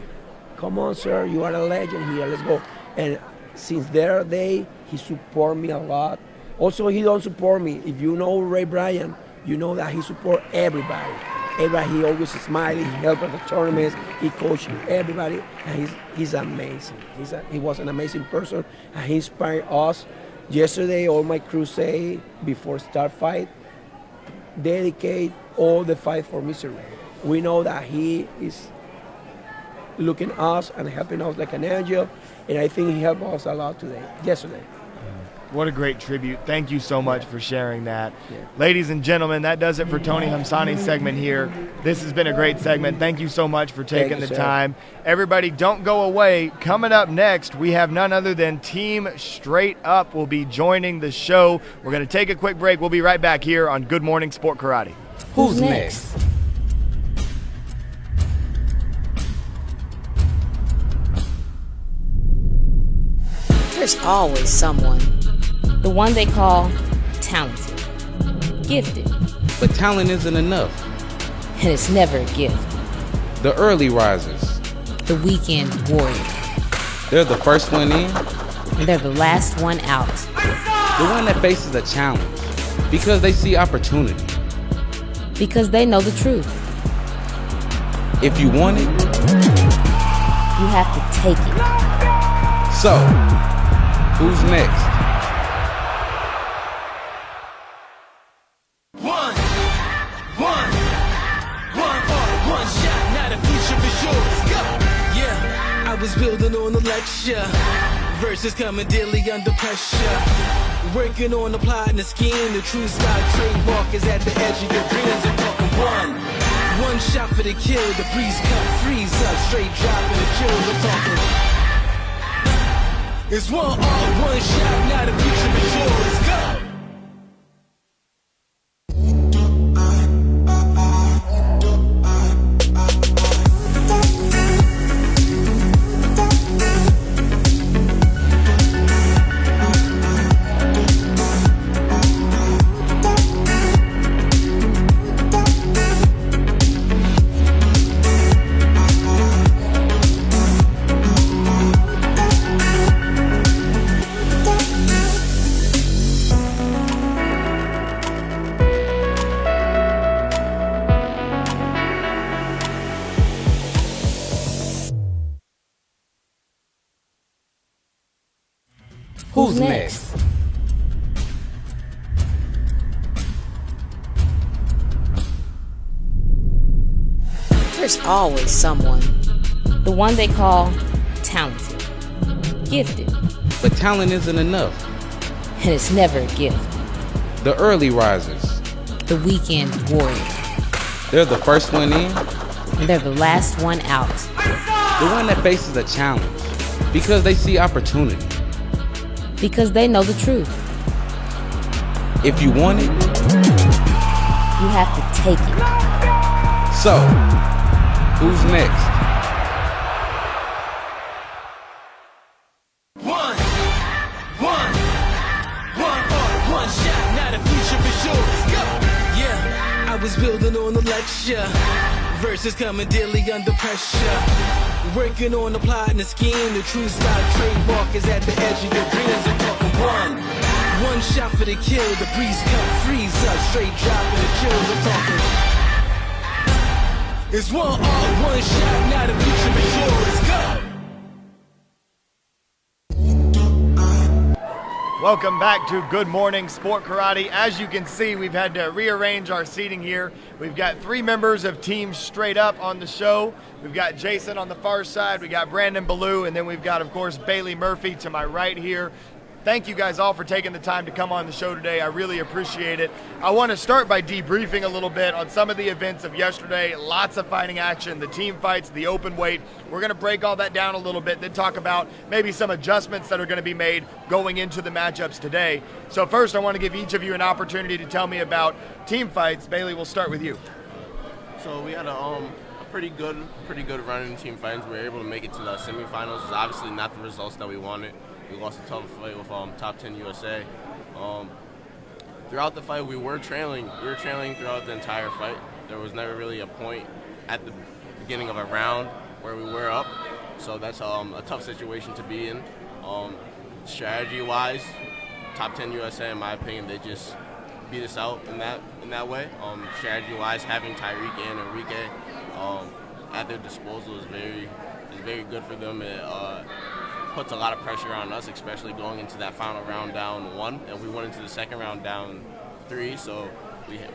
Come on, sir. You are a legend here. Let's go." And since that day, he support me a lot. Also, he don't support me. If you know Ray Bryant, you know that he support everybody. He always smiling. He helped at the tournaments. He coached everybody, and he's amazing. He was an amazing person, and he inspired us. Yesterday, all my crew say before start fight, dedicate all the fight for Mr. Ray. We know that he is looking us and helping us like an angel, and I think he helped us a lot yesterday. What a great tribute. Thank you so much for sharing that. Yeah. Ladies and gentlemen, that does it for Tony Homsani's segment here. This has been a great segment. Thank you so much for taking the time. Everybody, don't go away. Coming up next, we have none other than Team Straight Up will be joining the show. We're going to take a quick break. We'll be right back here on Good Morning Sport Karate. Who's next? There's always someone. The one they call talented, gifted. But talent isn't enough. And it's never a gift. The early risers. The weekend warrior. They're the first one in. And they're the last one out. The one that faces a challenge. Because they see opportunity. Because they know the truth. If you want it, you have to take it. So, who's next? One shot, now the future is yours. Go! Yeah, I was building on the lecture. Verses coming daily under pressure. Working on the plot and the scheme. The true style trademark is at the edge of your dreams. I'm talking one shot for the kill. The breeze cut, freeze up, straight dropping the chills. I'm talking. It's one shot, now the future is yours. Go! Who's next? There's always someone. The one they call talented, gifted. But talent isn't enough. And it's never a gift. The early risers. The weekend warrior. They're the first one in. And they're the last one out. The one that faces a challenge. Because they see opportunity. Because they know the truth. If you want it, you have to take it. So, who's next? One shot, now the future is yours. Go! Yeah, I was building on the lecture. Verses coming daily under pressure. Working on the plot and the scheme. The true style trademark is at the edge of your dreams. I'm talking one shot for the kill. The breeze cut, freeze up, straight dropping the chills. I'm talking. It's one shot, now the future is yours. Go! Welcome back to Good Morning Sport Karate. As you can see, we've had to rearrange our seating here. We've got 3 members of Team Straight Up on the show. We've got Jason on the far side, we got Brandon Ballou, and then we've got, of course, Bailey Murphy to my right here. Thank you guys all for taking the time to come on the show today. I really appreciate it. I want to start by debriefing a little bit on some of the events of yesterday. Lots of fighting action, the team fights, the open weight. We're going to break all that down a little bit, then talk about maybe some adjustments that are going to be made going into the matchups today. So first, I want to give each of you an opportunity to tell me about team fights. Bailey, we'll start with you. So we had a pretty good run in team fights. We were able to make it to the semifinals. It's obviously not the results that we wanted. We lost a tough fight with Top 10 USA. Throughout the fight, we were trailing. We were trailing throughout the entire fight. There was never really a point at the beginning of a round where we were up. So that's a tough situation to be in. Strategy-wise, Top 10 USA, in my opinion, they just beat us out in that way. Strategy-wise, having Tyreek and Enrique at their disposal is very good for them. It puts a lot of pressure on us, especially going into that final round down 1, and we went into the second round down 3, so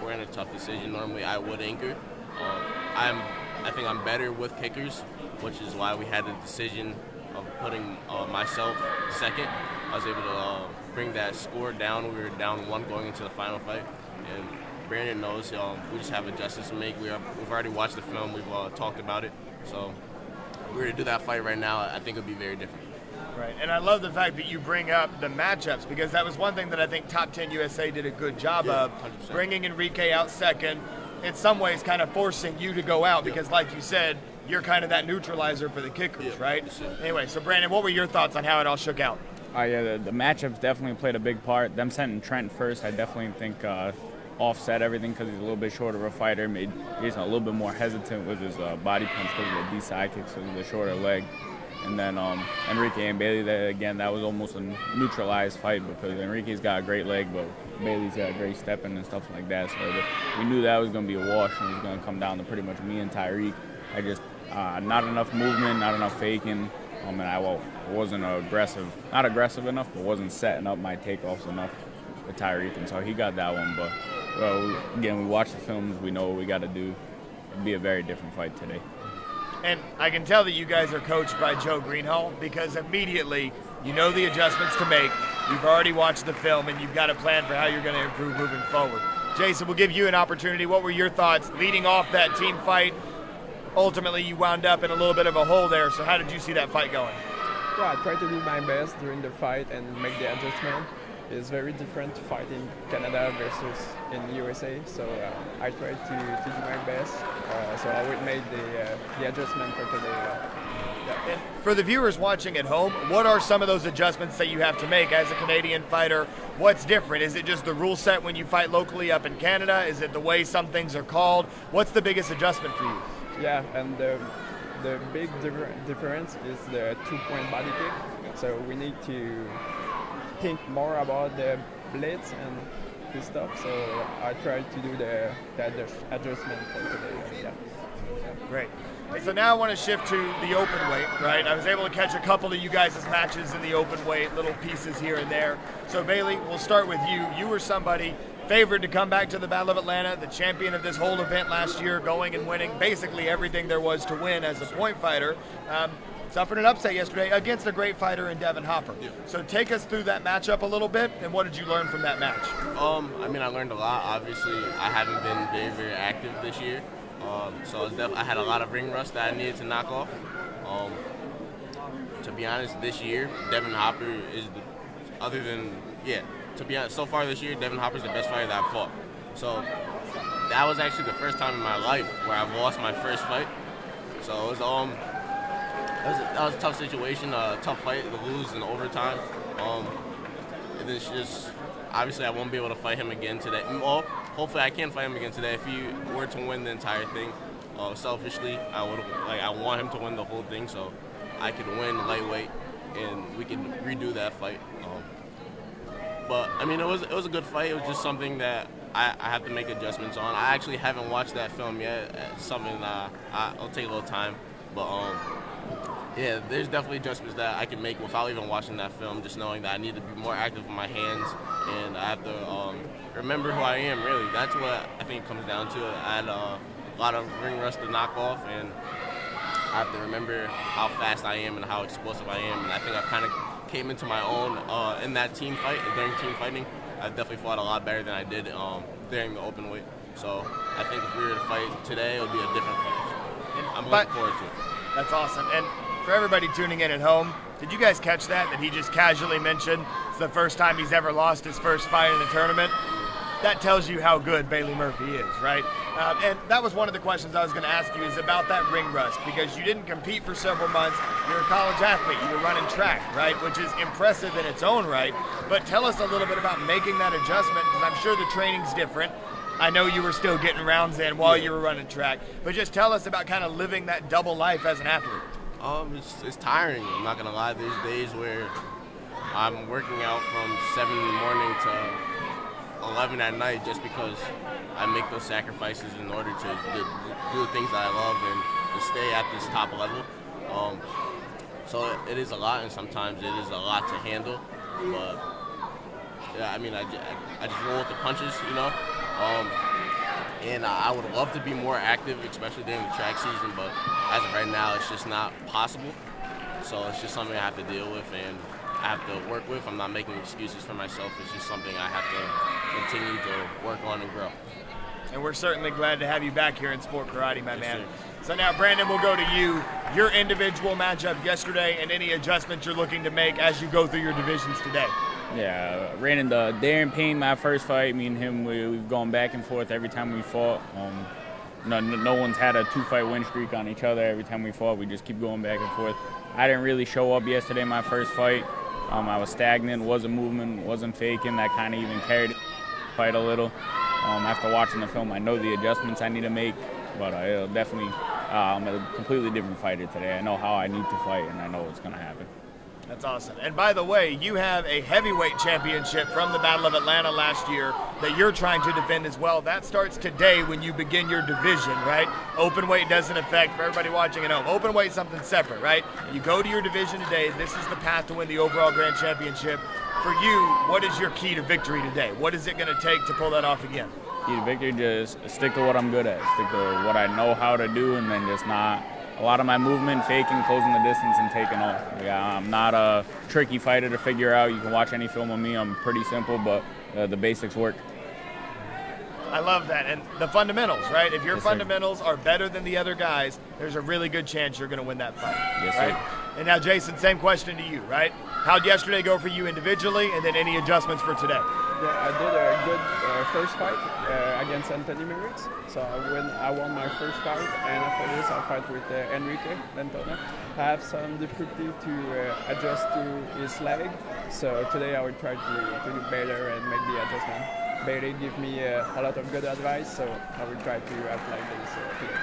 we're in a tough decision. Normally I would anchor. I think I'm better with kickers, which is why we had the decision of putting myself second. I was able to bring that score down. We were down 1 going into the final fight, and Brandon knows we just have adjustments to make. We've already watched the film. We've talked about it, so if we were to do that fight right now, I think it would be very different. Right, and I love the fact that you bring up the matchups, because that was one thing that I think Top 10 USA did a good job of, 100%. Bringing Enrique out second, in some ways kind of forcing you to go out, because like you said, you're kind of that neutralizer for the kickers, right? Anyway, so Brandon, what were your thoughts on how it all shook out? The matchups definitely played a big part. Them sending Trent first, I definitely think offset everything, because he's a little bit shorter of a fighter, made Jason a little bit more hesitant with his body punch because of the D side kicks, because of the shorter leg. And then Enrique and Bailey, that was almost a neutralized fight, because Enrique's got a great leg, but Bailey's got a great stepping and stuff like that. So we knew that was going to be a wash, and it was going to come down to pretty much me and Tyreek. I just not enough movement, not enough faking, and I wasn't not aggressive enough, but wasn't setting up my takeoffs enough with Tyreek, and so he got that one. But again, we watched the films, we know what we got to do. It'd be a very different fight today. And I can tell that you guys are coached by Joe Greenhall, because immediately you know the adjustments to make. You've already watched the film, and you've got a plan for how you're going to improve moving forward. Jason, we'll give you an opportunity. What were your thoughts leading off that team fight? Ultimately, you wound up in a little bit of a hole there, so how did you see that fight going? Yeah, I tried to do my best during the fight and make the adjustment. It's very different to fight in Canada versus in USA, so I tried to do my best. So I would make the adjustment for today. And for the viewers watching at home, what are some of those adjustments that you have to make as a Canadian fighter? What's different? Is it just the rule set when you fight locally up in Canada? Is it the way some things are called? What's the biggest adjustment for you? Yeah, and the big difference is the 2-point body kick. So we need to think more about the blitz and this stuff. So I tried to do the adjustment for today. Yeah. Great. So now I want to shift to the open weight, right? I was able to catch a couple of you guys' matches in the open weight, little pieces here and there. So Bailey, we'll start with you. You were somebody favored to come back to the Battle of Atlanta, the champion of this whole event last year, going and winning basically everything there was to win as a point fighter. Suffered an upset yesterday against a great fighter in Devin Hopper. Yeah. So take us through that matchup a little bit, and what did you learn from that match? I learned a lot. Obviously, I haven't been very, very active this year. So I had a lot of ring rust that I needed to knock off. To be honest, this year, Devin Hopper is to be honest, so far this year, Devin Hopper is the best fighter that I've fought. So that was actually the first time in my life where I've lost my first fight. So it was that was a tough situation, a tough fight to lose in overtime. And then it's just, obviously I won't be able to fight him again today. Well, hopefully I can fight him again today if he were to win the entire thing. Selfishly, I want him to win the whole thing so I could win lightweight and we can redo that fight. But I mean, it was a good fight. It was just something that I have to make adjustments on. I actually haven't watched that film yet. It's something I'll take a little time. But Yeah, there's definitely adjustments that I can make without even watching that film, just knowing that I need to be more active with my hands, and I have to remember who I am, really. That's what I think it comes down to. I had a lot of ring rust to knock off, and I have to remember how fast I am and how explosive I am, and I think I kind of came into my own in that team fight, during team fighting. I definitely fought a lot better than I did during the open weight. So I think if we were to fight today, it would be a different fight. I'm looking forward to it. That's awesome. And for everybody tuning in at home, did you guys catch that he just casually mentioned it's the first time he's ever lost his first fight in a tournament? That tells you how good Bailey Murphy is, right? And that was one of the questions I was going to ask you, is about that ring rust, because you didn't compete for several months. You're a college athlete. You were running track, right, which is impressive in its own right. But tell us a little bit about making that adjustment, because I'm sure the training's different. I know you were still getting rounds in while you were running track, but just tell us about kind of living that double life as an athlete. It's tiring. I'm not going to lie. There's days where I'm working out from 7 in the morning to 11 at night just because I make those sacrifices in order to do the things that I love and to stay at this top level. So it is a lot, and sometimes it is a lot to handle. But yeah, I mean, I just roll with the punches, you know. And I would love to be more active, especially during the track season, but as of right now, it's just not possible. So it's just something I have to deal with and I have to work with. I'm not making excuses for myself. It's just something I have to continue to work on and grow. And we're certainly glad to have you back here in Sport Karate, my man. So now, Brandon, we'll go to you. Your individual matchup yesterday and any adjustments you're looking to make as you go through your divisions today. Yeah, ran into Darren Payne my first fight. Me and him, we've gone back and forth every time we fought. No one's had a 2-fight win streak on each other. Every time we fought, we just keep going back and forth. I didn't really show up yesterday, my first fight. I was stagnant, wasn't moving, wasn't faking. That kind of even carried the fight a little. After watching the film, I know the adjustments I need to make, but it'll definitely, I'm a completely different fighter today. I know how I need to fight, and I know what's going to happen. That's awesome. And by the way, you have a heavyweight championship from the Battle of Atlanta last year that you're trying to defend as well. That starts today when you begin your division, right? Open weight doesn't affect, for everybody watching at home, open weight is something separate, right? You go to your division today. This is the path to win the overall grand championship. For you, what is your key to victory today? What is it going to take to pull that off again? Key to victory, just stick to what I'm good at. Stick to what I know how to do, and then just not a lot of my movement, faking, closing the distance, and taking off. Yeah, I'm not a tricky fighter to figure out. You can watch any film of me. I'm pretty simple, but the basics work. I love that. And the fundamentals, right? If your fundamentals are better than the other guys, there's a really good chance you're going to win that fight. Yes, right? sir. And now, Jason, same question to you, right? How'd yesterday go for you individually, and then any adjustments for today? Yeah, I did a good first fight against Anthony Merrickx. So I won my first fight, and after this I'll fight with Enrique Lentona. I have some difficulty to adjust to his leg, so today I will try to do better and make the adjustment. Bailey gave me a lot of good advice, so I will try to apply this today.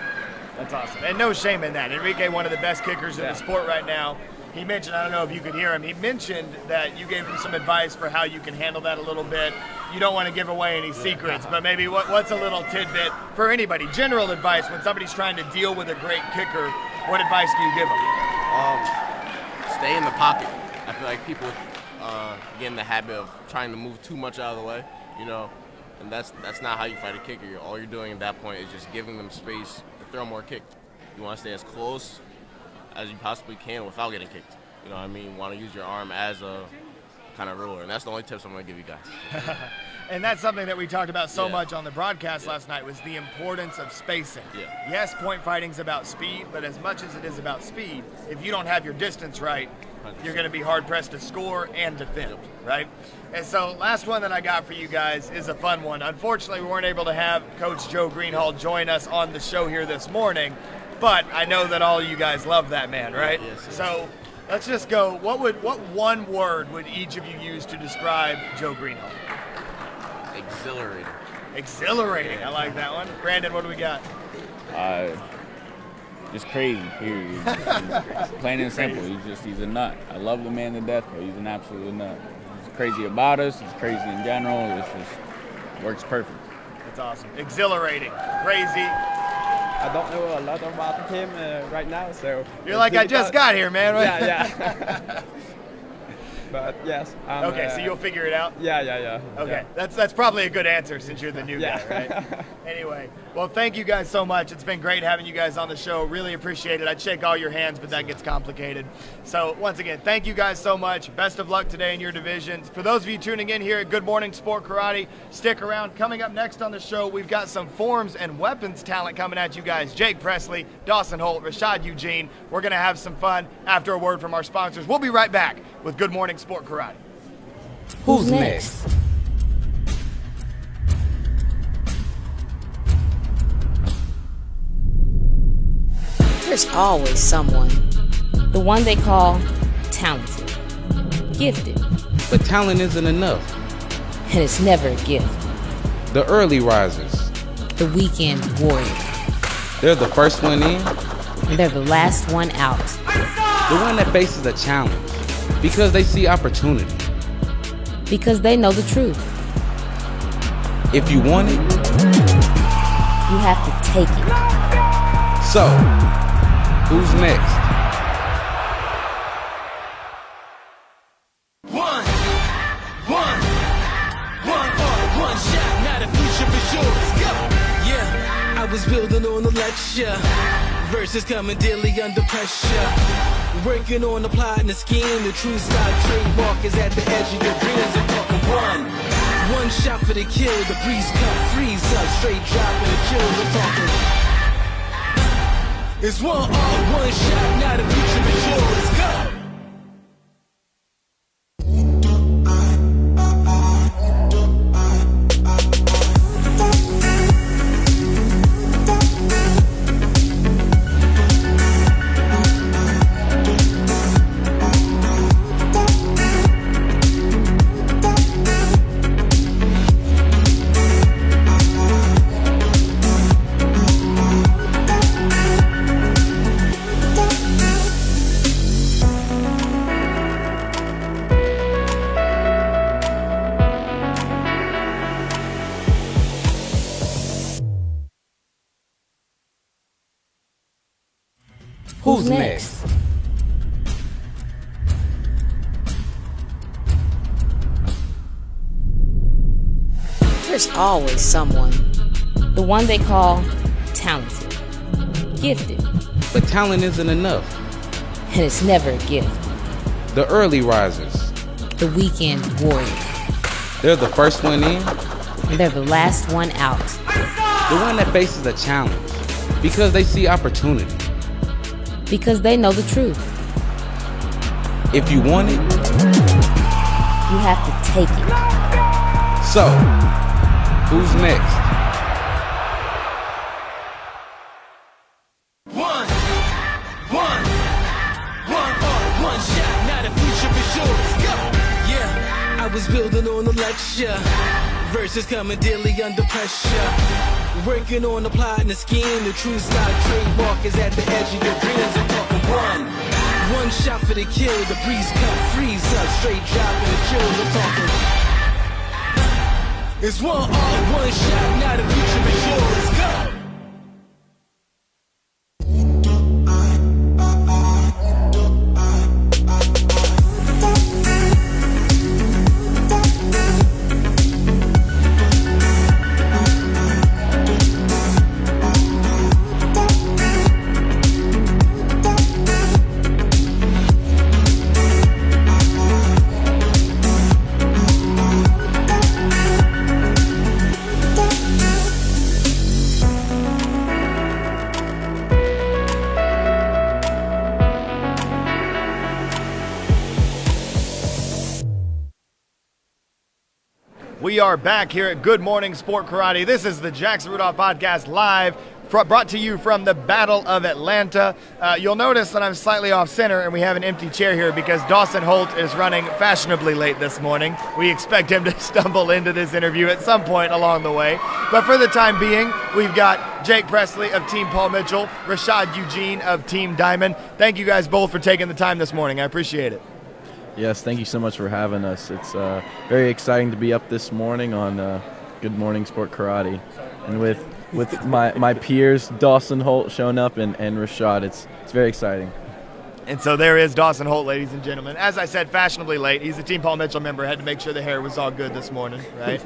That's awesome. And no shame in that. Enrique, one of the best kickers in the sport right now. He mentioned, I don't know if you could hear him, he mentioned that you gave him some advice for how you can handle that a little bit. You don't want to give away any secrets, but maybe what's a little tidbit for anybody, general advice when somebody's trying to deal with a great kicker, what advice do you give them? Stay in the pocket. I feel like people get in the habit of trying to move too much out of the way, you know, and that's not how you fight a kicker. All you're doing at that point is just giving them space to throw more kicks. You want to stay as close as you possibly can without getting kicked. You know what I mean? You want to use your arm as a kind of ruler, and that's the only tips I'm going to give you guys. And that's something that we talked about so much on the broadcast last night, was the importance of spacing. Yes, point fighting's about speed, but as much as it is about speed, if you don't have your distance right, 100%. You're going to be hard-pressed to score and defend, right? And so last one that I got for you guys is a fun one. Unfortunately, we weren't able to have Coach Joe Greenhall join us on the show here this morning, but I know that all of you guys love that man, right? Yes. So let's just go. What one word would each of you use to describe Joe Greenhall? Exhilarating. Exhilarating. I like that one. Brandon, what do we got? Just crazy, period. Just plain and simple. He's a nut. I love the man to death, but he's an absolute nut. He's crazy about us. He's crazy in general. It just works perfect. That's awesome. Exhilarating. Crazy. I don't know a lot about him right now, so you're like, I just got here, man. Yeah. But yes. Okay, so you'll figure it out? Yeah. Okay, that's probably a good answer since you're the new guy, right? Anyway, well, thank you guys so much. It's been great having you guys on the show. Really appreciate it. I'd shake all your hands, but that gets complicated. So once again, thank you guys so much. Best of luck today in your divisions. For those of you tuning in here at Good Morning Sport Karate, stick around. Coming up next on the show, we've got some forms and weapons talent coming at you guys. Jake Presley, Dawson Holt, Rashad Eugene. We're going to have some fun after a word from our sponsors. We'll be right back with Good Morning Sport Karate. Who's next? There's always someone. The one they call talented, gifted. But talent isn't enough. And it's never a gift. The early risers. The weekend warrior. They're the first one in. And they're the last one out. The one that faces a challenge. Because they see opportunity. Because they know the truth. If you want it, you have to take it. So, who's next? One shot, now the future is yours. Go! Yeah, I was building on the lecture. Verses coming daily under pressure. Working on the plot and the scheme. The true style trademark is at the edge of your dreams. I'm talking one shot for the kill. The breeze cut, freeze up, straight dropping the chills. I'm talking. It's one shot, now the future is yours. Go! Who's next? There's always someone. The one they call talented, gifted. But talent isn't enough. And it's never a gift. The early risers. The weekend warrior. They're the first one in. And they're the last one out. The one that faces a challenge. Because they see opportunity. Because they know the truth. If you want it, you have to take it. So, who's next? One shot, now the future is yours. Go! Yeah, I was building on the lecture. Verses coming daily under pressure. Working on the plot and the scheme. The true style trademark is at the edge of your dreams. I'm talking one shot for the kill. The breeze cut, freeze up, straight dropping the chills. I'm talking. It's one shot, now the future is yours. Go! We are back here at Good Morning Sport Karate. This is the Jackson Rudolph Podcast live, brought to you from the Battle of Atlanta. You'll notice that I'm slightly off center and we have an empty chair here because Dawson Holt is running fashionably late this morning. We expect him to stumble into this interview at some point along the way. But for the time being, we've got Jake Presley of Team Paul Mitchell, Rashad Eugene of Team Diamond. Thank you guys both for taking the time this morning. I appreciate it. Yes, thank you so much for having us. It's very exciting to be up this morning on Good Morning Sport Karate. And with with my peers, Dawson Holt showing up and Rashad. It's very exciting. And so there is Dawson Holt, ladies and gentlemen. As I said, fashionably late. He's a Team Paul Mitchell member. Had to make sure the hair was all good this morning, right?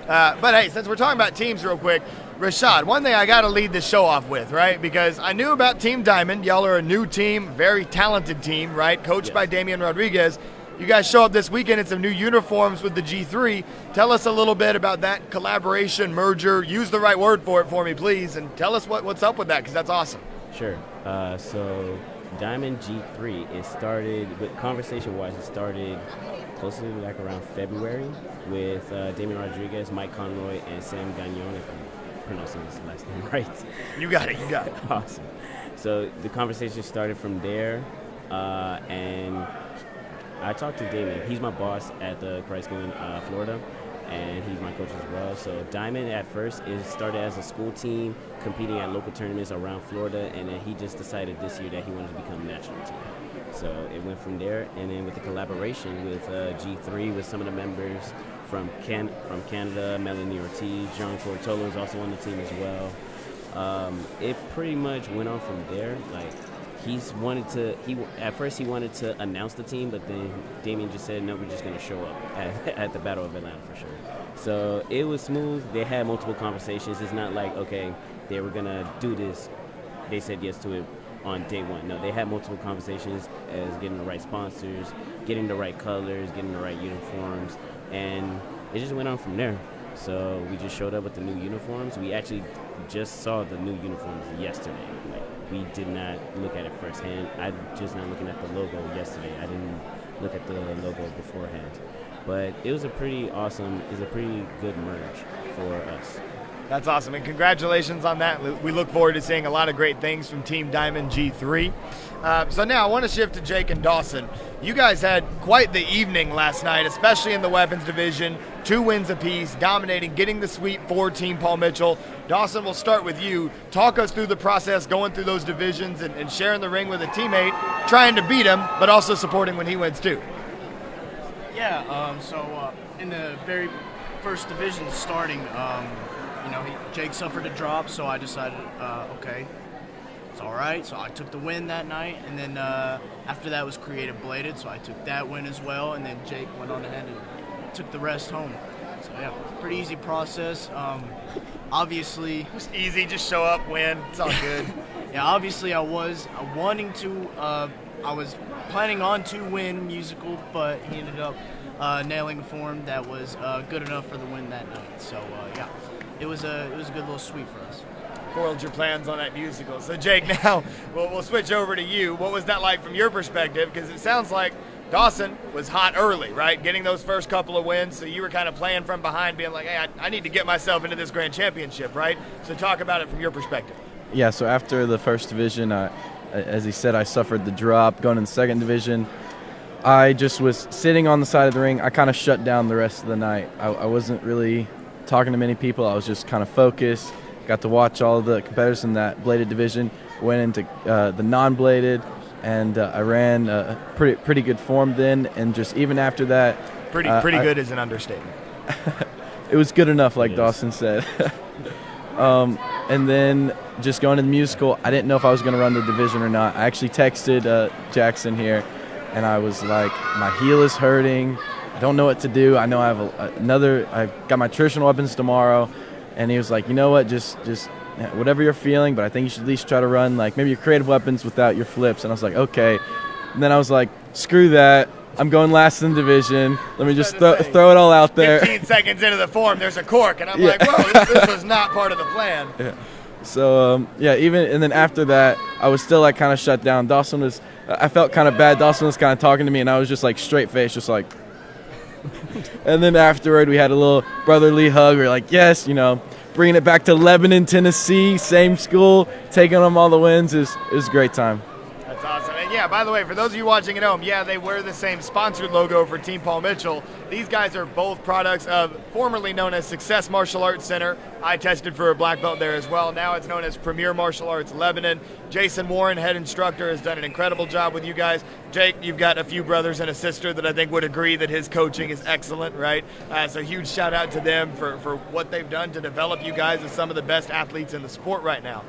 But, hey, since we're talking about teams real quick, Rashad, one thing I got to lead the show off with, right? Because I knew about Team Diamond. Y'all are a new team, very talented team, right? Coached by Damian Rodriguez. You guys show up this weekend in some new uniforms with the G3. Tell us a little bit about that collaboration, merger. Use the right word for it for me, please, and tell us what's up with that, because that's awesome. Sure. So Diamond G3, it started, with conversation-wise, it started closely like around February with Damian Rodriguez, Mike Conroy, and Sam Gagnon, if I'm pronouncing his last name right. You got it. Awesome. So the conversation started from there, and I talked to Damian. He's my boss at the Christ School in Florida, and he's my coach as well. So Diamond at first started as a school team competing at local tournaments around Florida, and then he just decided this year that he wanted to become a national team. So it went from there, and then with the collaboration with G3 with some of the members from Canada, Melanie Ortiz, John Cortolo is also on the team as well. It pretty much went on from there. Like, at first he wanted to announce the team, but then Damian just said, no, we're just going to show up at the Battle of Atlanta for sure. So it was smooth. They had multiple conversations. It's not like, okay, they were going to do this. They said yes to it on day one. No, they had multiple conversations as getting the right sponsors, getting the right colors, getting the right uniforms, and it just went on from there. So we just showed up with the new uniforms. We actually just saw the new uniforms yesterday. We did not look at it firsthand. I'm just not looking at the logo yesterday. I didn't look at the logo beforehand. But it was a pretty good merge for us. That's awesome, and congratulations on that. We look forward to seeing a lot of great things from Team Diamond G3. So now I want to shift to Jake and Dawson. You guys had quite the evening last night, especially in the weapons division. 2 wins apiece, dominating, getting the sweep for Team Paul Mitchell. Dawson, we'll start with you. Talk us through the process, going through those divisions and sharing the ring with a teammate, trying to beat him, but also supporting when he wins too. Yeah, so in the very first division starting, Jake suffered a drop, so I decided, okay, it's all right. So I took the win that night, and then after that was Creative Bladed, so I took that win as well, and then Jake went on ahead and took the rest home. So yeah, pretty easy process. Obviously, just easy, just show up, win, it's all good. Yeah, obviously I was planning on to win musical, but he ended up nailing a form that was good enough for the win that night. So yeah, it was a good little sweep for us. Foiled your plans on that musical. So Jake, now we'll switch over to you. What was that like from your perspective? Because it sounds like Dawson was hot early, right? Getting those first couple of wins, so you were kind of playing from behind, being like, hey, I need to get myself into this grand championship, right? So talk about it from your perspective. Yeah, so after the first division, as he said, I suffered the drop. Going in the second division, I just was sitting on the side of the ring. I kind of shut down the rest of the night. I wasn't really talking to many people. I was just kind of focused. Got to watch all of the competitors in that bladed division. Went into the non-bladed, and I ran a pretty good form then. And just even after that, pretty good is an understatement. It was good enough, like Dawson said. And then just going to the musical, I didn't know if I was going to run the division or not. I actually texted Jackson here, and I was like, my heel is hurting. I don't know what to do. I know I have I've got my traditional weapons tomorrow. And he was like, you know what, just whatever you're feeling, but I think you should at least try to run like maybe your creative weapons without your flips. And I was like, okay. And then I was like, screw that. I'm going last in the division. Let me just throw it all out there. 15 seconds into the form, there's a cork, and I'm like, whoa, this was not part of the plan. Yeah. So, and then after that, I was still like kind of shut down. I felt kind of bad. Dawson was kind of talking to me, and I was just like straight face, just like. And then afterward, we had a little brotherly hug. We were like, yes, bringing it back to Lebanon, Tennessee, same school, taking them all the wins is a great time. That's awesome. And Yeah, by the way, for those of you watching at home, yeah, they wear the same sponsored logo for Team Paul Mitchell. These guys are both products of formerly known as Success Martial Arts Center. I tested for a black belt there as well. Now it's known as Premier Martial Arts Lebanon. Jason Warren, head instructor, has done an incredible job with you guys. Jake, you've got a few brothers and a sister that I think would agree that his coaching is excellent, right? So huge shout out to them for what they've done to develop you guys as some of the best athletes in the sport right now.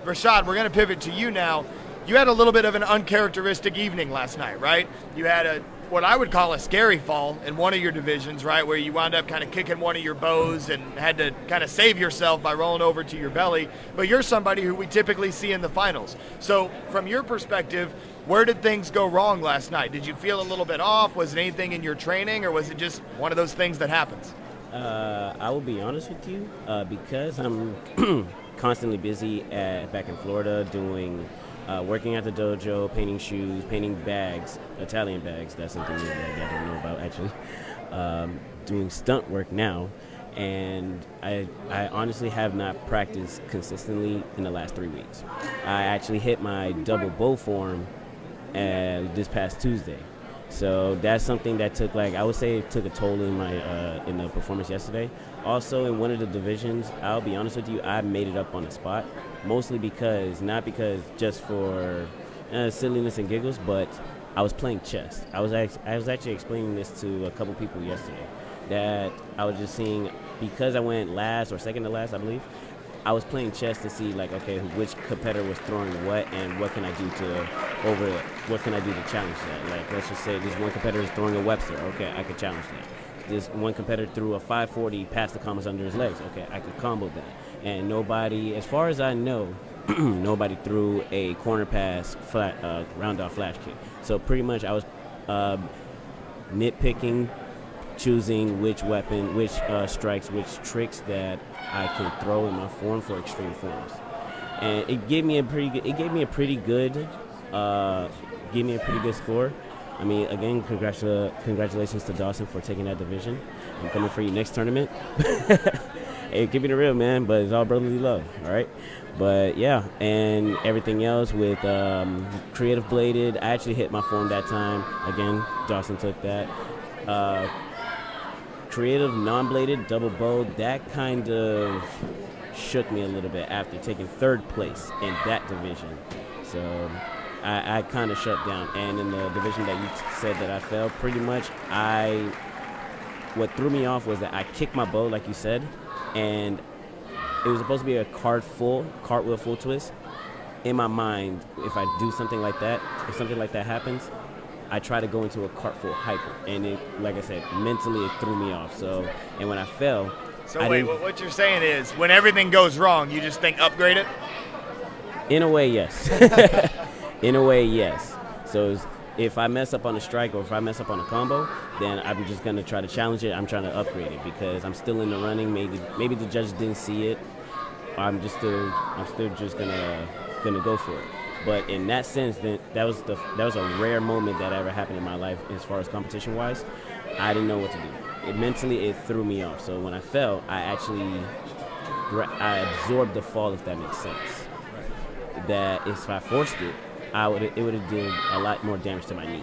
Rashad, we're going to pivot to you now. You had a little bit of an uncharacteristic evening last night, right? You had what I would call a scary fall in one of your divisions, right, where you wound up kind of kicking one of your bows and had to kind of save yourself by rolling over to your belly. But you're somebody who we typically see in the finals. So from your perspective, where did things go wrong last night? Did you feel a little bit off? Was it anything in your training, or was it just one of those things that happens? I will be honest with you, because I'm constantly busy back in Florida doing working at the dojo, painting shoes, painting bags, Italian bags. That's something new that I don't know about, actually. Doing stunt work now, and I honestly have not practiced consistently in the last 3 weeks. I actually hit my double bow form this past Tuesday. So that's something that took, I would say, it took a toll in in the performance yesterday. Also, in one of the divisions, I'll be honest with you, I made it up on the spot, mostly not because just for silliness and giggles, but I was playing chess. I was actually explaining this to a couple people yesterday, that I was just seeing, because I went last or second to last, I believe, I was playing chess to see, okay, which competitor was throwing what and what can I do to challenge that. Let's just say this one competitor is throwing a Webster. Okay, I could challenge that. This one competitor threw a 540 past the combos under his legs. Okay, I could combo that. And nobody, as far as I know, nobody threw a corner pass round off flash kick. So pretty much I was nitpicking, choosing which weapon, which strikes, which tricks that I can throw in my form for extreme forms, and it gave me a pretty good score. I mean, again, congratulations to Dawson for taking that division. I'm coming for you next tournament. Hey, keep it real, man, but it's all brotherly love, all right? But yeah, and everything else with creative bladed, I actually hit my form that time. Again, Dawson took that. Creative non-bladed double bow, that kind of shook me a little bit after taking third place in that division. So I kind of shut down. And in the division that you said that I failed, pretty much what threw me off was that I kicked my bow, like you said, and it was supposed to be a cartwheel full twist. In my mind, if I do something like that, if something like that happens, I try to go into a cartwheel hyper, and it, like I said, mentally it threw me off. So, and when I fell, so wait, what you're saying is, when everything goes wrong, you just think upgrade it? In a way, yes. In a way, yes. So if I mess up on a strike or if I mess up on a combo, then I'm just gonna try to challenge it. I'm trying to upgrade it because I'm still in the running. Maybe the judges didn't see it. I'm still just gonna go for it. But in that sense, then that was a rare moment that ever happened in my life as far as competition-wise. I didn't know what to do. Mentally, it threw me off. So when I fell, I absorbed the fall, if that makes sense. Right. That if I forced it, it would have done a lot more damage to my knee.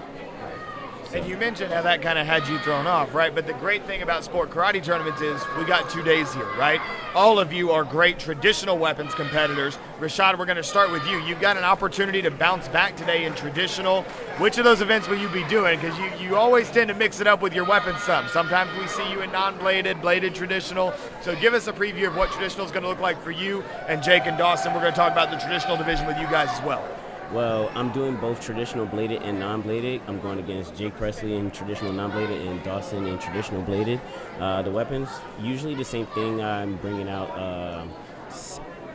And you mentioned how that kind of had you thrown off, right? But the great thing about sport karate tournaments is we got 2 days here, right? All of you are great traditional weapons competitors. Rashad, we're going to start with you. You've got an opportunity to bounce back today in traditional. Which of those events will you be doing? Because you always tend to mix it up with your weapons some. Sometimes we see you in non-bladed, bladed traditional. So give us a preview of what traditional is going to look like for you. And Jake and Dawson, we're going to talk about the traditional division with you guys as well. Well, I'm doing both traditional bladed and non-bladed. I'm going against Jake Presley in traditional non-bladed and Dawson in traditional bladed. The weapons, usually the same thing. I'm bringing out, I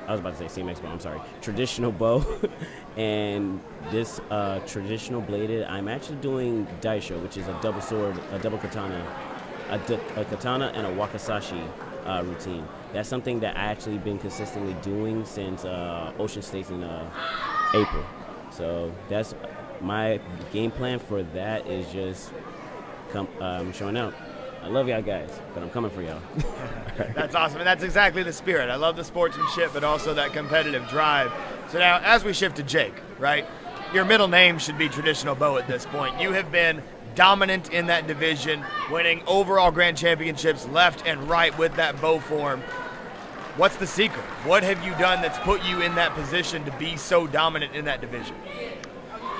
was about to say same bow, I'm sorry, traditional bow. And this traditional bladed, I'm actually doing daisho, which is a double sword, a double katana, a katana and a wakizashi routine. That's something that I actually been consistently doing since Ocean States in April. So that's my game plan for that, is just showing out. I love y'all guys, but I'm coming for y'all. That's awesome, and that's exactly the spirit. I love the sportsmanship, but also that competitive drive. So now, as we shift to Jake, right? your middle name should be Traditional Bow at this point. You have been dominant in that division, winning overall grand championships left and right with that bow form. What's the secret? What have you done that's put you in that position to be so dominant in that division?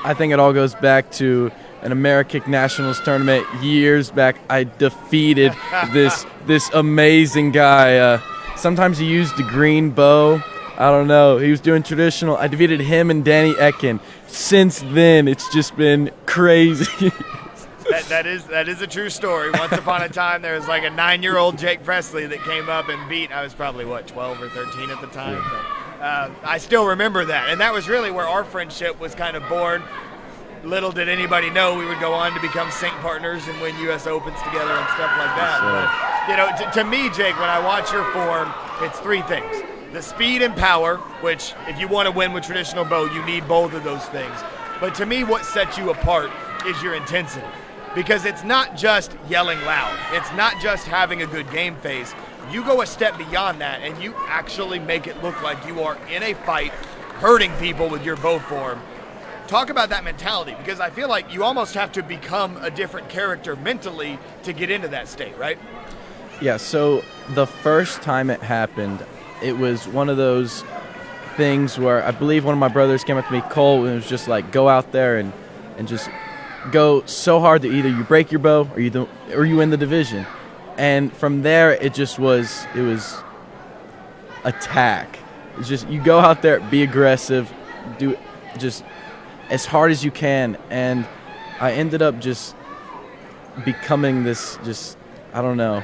I think it all goes back to an Amerikick Nationals tournament years back. I defeated this amazing guy. Sometimes he used the green bow. I don't know. He was doing traditional. I defeated him and Danny Ekin. Since then, it's just been crazy. That is a true story. Once upon a time, there was like a 9-year-old Jake Presley that came up and beat. I was probably 12 or 13 at the time. But, I still remember that, and that was really where our friendship was kind of born. Little did anybody know we would go on to become sync partners and win U.S. Opens together and stuff like that. But, to me, Jake, when I watch your form, it's three things. The speed and power, which if you want to win with traditional bow, you need both of those things. But to me, what sets you apart is your intensity. Because it's not just yelling loud. It's not just having a good game face. You go a step beyond that, and you actually make it look like you are in a fight, hurting people with your bow form. Talk about that mentality, because I feel like you almost have to become a different character mentally to get into that state, right? Yeah, so the first time it happened, it was one of those things where I believe one of my brothers came up to me, Cole, and it was just like, go out there and just go so hard that either you break your bow or you win the division. And from there, it was attack. It's just, you go out there, be aggressive, do just as hard as you can. And I ended up just becoming this, I don't know,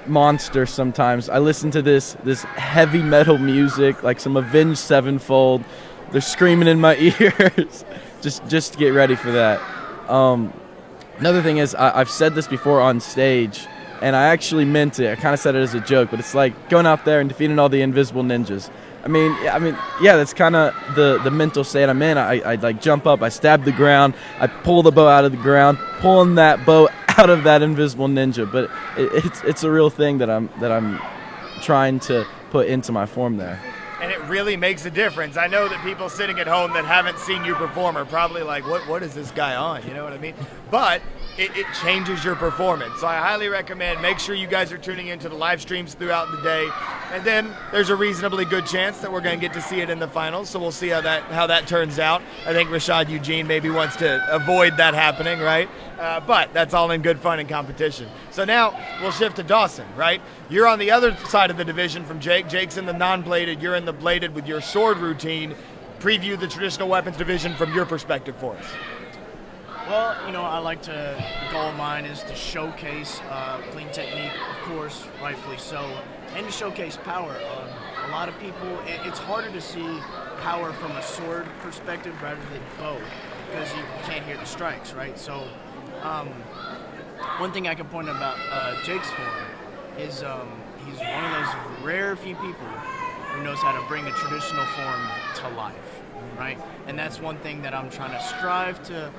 monster sometimes. I listen to this heavy metal music, like some Avenged Sevenfold. They're screaming in my ears. Just to get ready for that. Another thing is, I've said this before on stage, and I actually meant it. I kind of said it as a joke, but it's like going out there and defeating all the invisible ninjas. I mean, yeah, that's kind of the mental state I'm in. I like jump up, I stab the ground, I pull the bow out of the ground, pulling that bow out of that invisible ninja. But it's a real thing that I'm trying to put into my form there. And it really makes a difference. I know that people sitting at home that haven't seen you perform are probably like, what is this guy on? You know what I mean? But it changes your performance. So I highly recommend, make sure you guys are tuning into the live streams throughout the day. And then there's a reasonably good chance that we're going to get to see it in the finals. So we'll see how that turns out. I think Rashad Eugene maybe wants to avoid that happening, right? But that's all in good fun and competition. So now we'll shift to Dawson, right? You're on the other side of the division from Jake. Jake's in the non-bladed. You're in the bladed with your sword routine. Preview the traditional weapons division from your perspective for us. Well, the goal of mine is to showcase clean technique, of course, rightfully so, and to showcase power. A lot of people, it's harder to see power from a sword perspective rather than bow, because you can't hear the strikes, right? So one thing I can point out about Jake's form is he's one of those rare few people who knows how to bring a traditional form to life, right? And that's one thing that I'm trying to strive to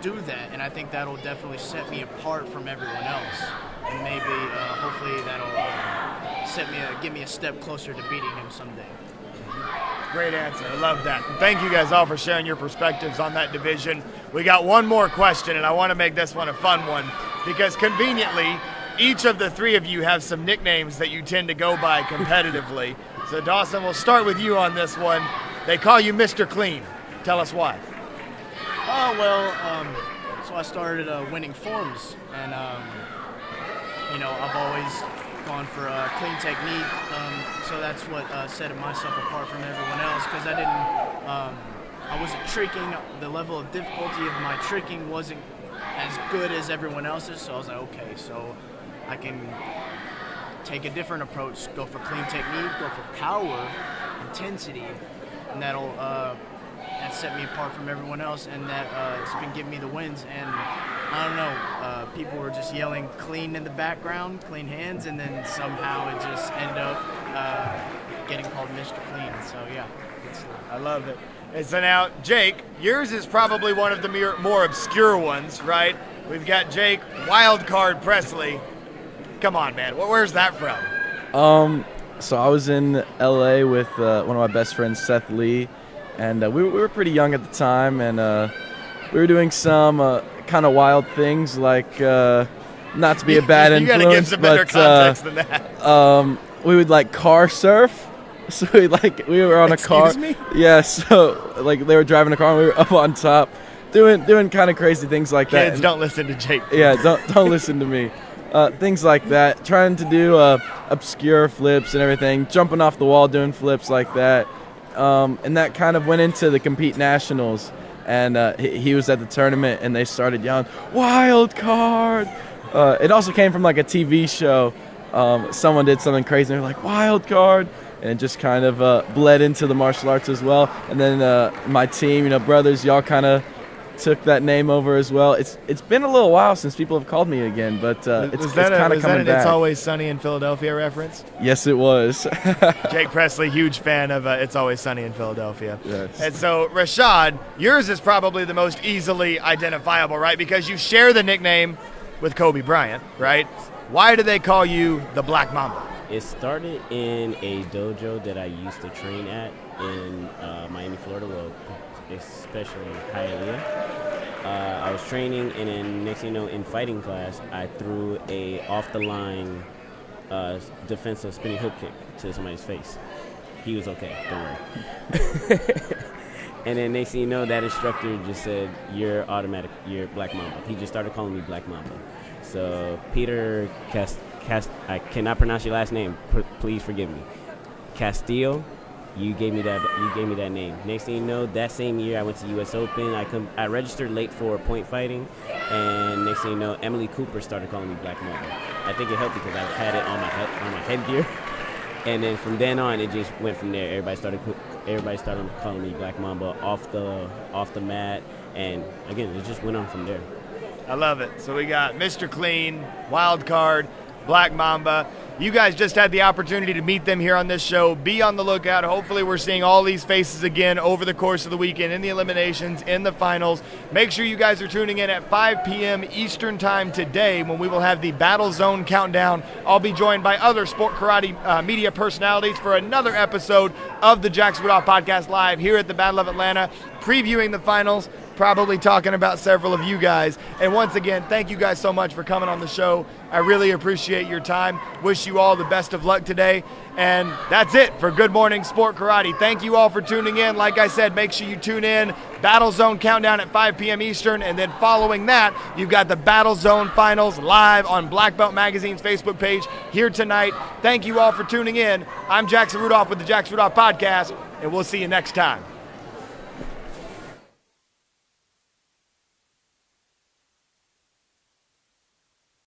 do that, and I think that'll definitely set me apart from everyone else, and maybe hopefully that'll get me a step closer to beating him someday. Great answer. I love that. And thank you guys all for sharing your perspectives on that division. We got one more question, and I want to make this one a fun one, because conveniently, each of the three of you have some nicknames that you tend to go by competitively. So Dawson, we'll start with you on this one. They call you Mr. Clean. Tell us why. So I started winning forms, and I've always gone for clean technique, so that's what set myself apart from everyone else, because I wasn't tricking. The level of difficulty of my tricking wasn't as good as everyone else's, so I was like, okay, so I can take a different approach, go for clean technique, go for power, intensity, and that'll that set me apart from everyone else, and that it's been giving me the wins. And I don't know, people were just yelling clean in the background, clean hands, and then somehow it just ended up getting called Mr. Clean. So yeah, I love it. And so now, Jake, yours is probably one of the more obscure ones, right? We've got Jake, Wildcard Presley. Come on, man, where's that from? So I was in LA with one of my best friends, Seth Lee, and we were pretty young at the time, and we were doing some kind of wild things, like not to be a bad influence, you gotta give some better context than that. We would like car surf. So we were on a car. Excuse me? Yeah, so like they were driving a car and we were up on top doing kind of crazy things like that. Kids, don't listen to Jake. Yeah, don't listen to me. Things like that. Trying to do obscure flips and everything. Jumping off the wall doing flips like that. And that kind of went into the Compete Nationals. And he was at the tournament and they started yelling, "Wild card!" It also came from like a TV show. Someone did something crazy and they're like, "Wild card!" And it just kind of bled into the martial arts as well. And then my team, brothers, y'all kind of took that name over as well. It's been a little while since people have called me again, but it's kind of coming was that an back. It's Always Sunny in Philadelphia reference? Yes, it was. Jake Presley, huge fan of It's Always Sunny in Philadelphia. Yes. And so, Rashad, yours is probably the most easily identifiable, right? Because you share the nickname with Kobe Bryant, right? Why do they call you the Black Mamba? It started in a dojo that I used to train at in Miami, Florida, well, especially in Hialeah. I was training, and then next thing you know, in fighting class, I threw a off-the-line defensive spinning hook kick to somebody's face. He was okay, don't worry. And then next thing you know, that instructor just said, "You're automatic, you're Black Mamba." He just started calling me Black Mamba. So Peter I cannot pronounce your last name. Please forgive me. Castillo, you gave me that name. Next thing you know, that same year I went to U.S. Open. I registered late for point fighting, and next thing you know, Emily Cooper started calling me Black Mamba. I think it helped because I had it on my headgear, and then from then on it just went from there. Everybody started calling me Black Mamba off the mat, and again it just went on from there. I love it. So we got Mr. Clean, Wild Card, Black Mamba. You guys just had the opportunity to meet them here on this show. Be on the lookout. Hopefully we're seeing all these faces again over the course of the weekend in the eliminations, in the finals. Make sure you guys are tuning in at 5 p.m. Eastern time today when we will have the Battle Zone Countdown. I'll be joined by other Sport Karate media personalities for another episode of the Jackson Rudolph Podcast live here at the Battle of Atlanta, previewing the finals, probably talking about several of you guys. And once again, thank you guys so much for coming on the show. I really appreciate your time. Wish you all the best of luck today. And that's it for Good Morning Sport Karate. Thank you all for tuning in. Like I said, make sure you tune in. Battle Zone Countdown at 5 p.m. Eastern. And then following that, you've got the Battle Zone Finals live on Black Belt Magazine's Facebook page here tonight. Thank you all for tuning in. I'm Jackson Rudolph with the Jackson Rudolph Podcast, and we'll see you next time.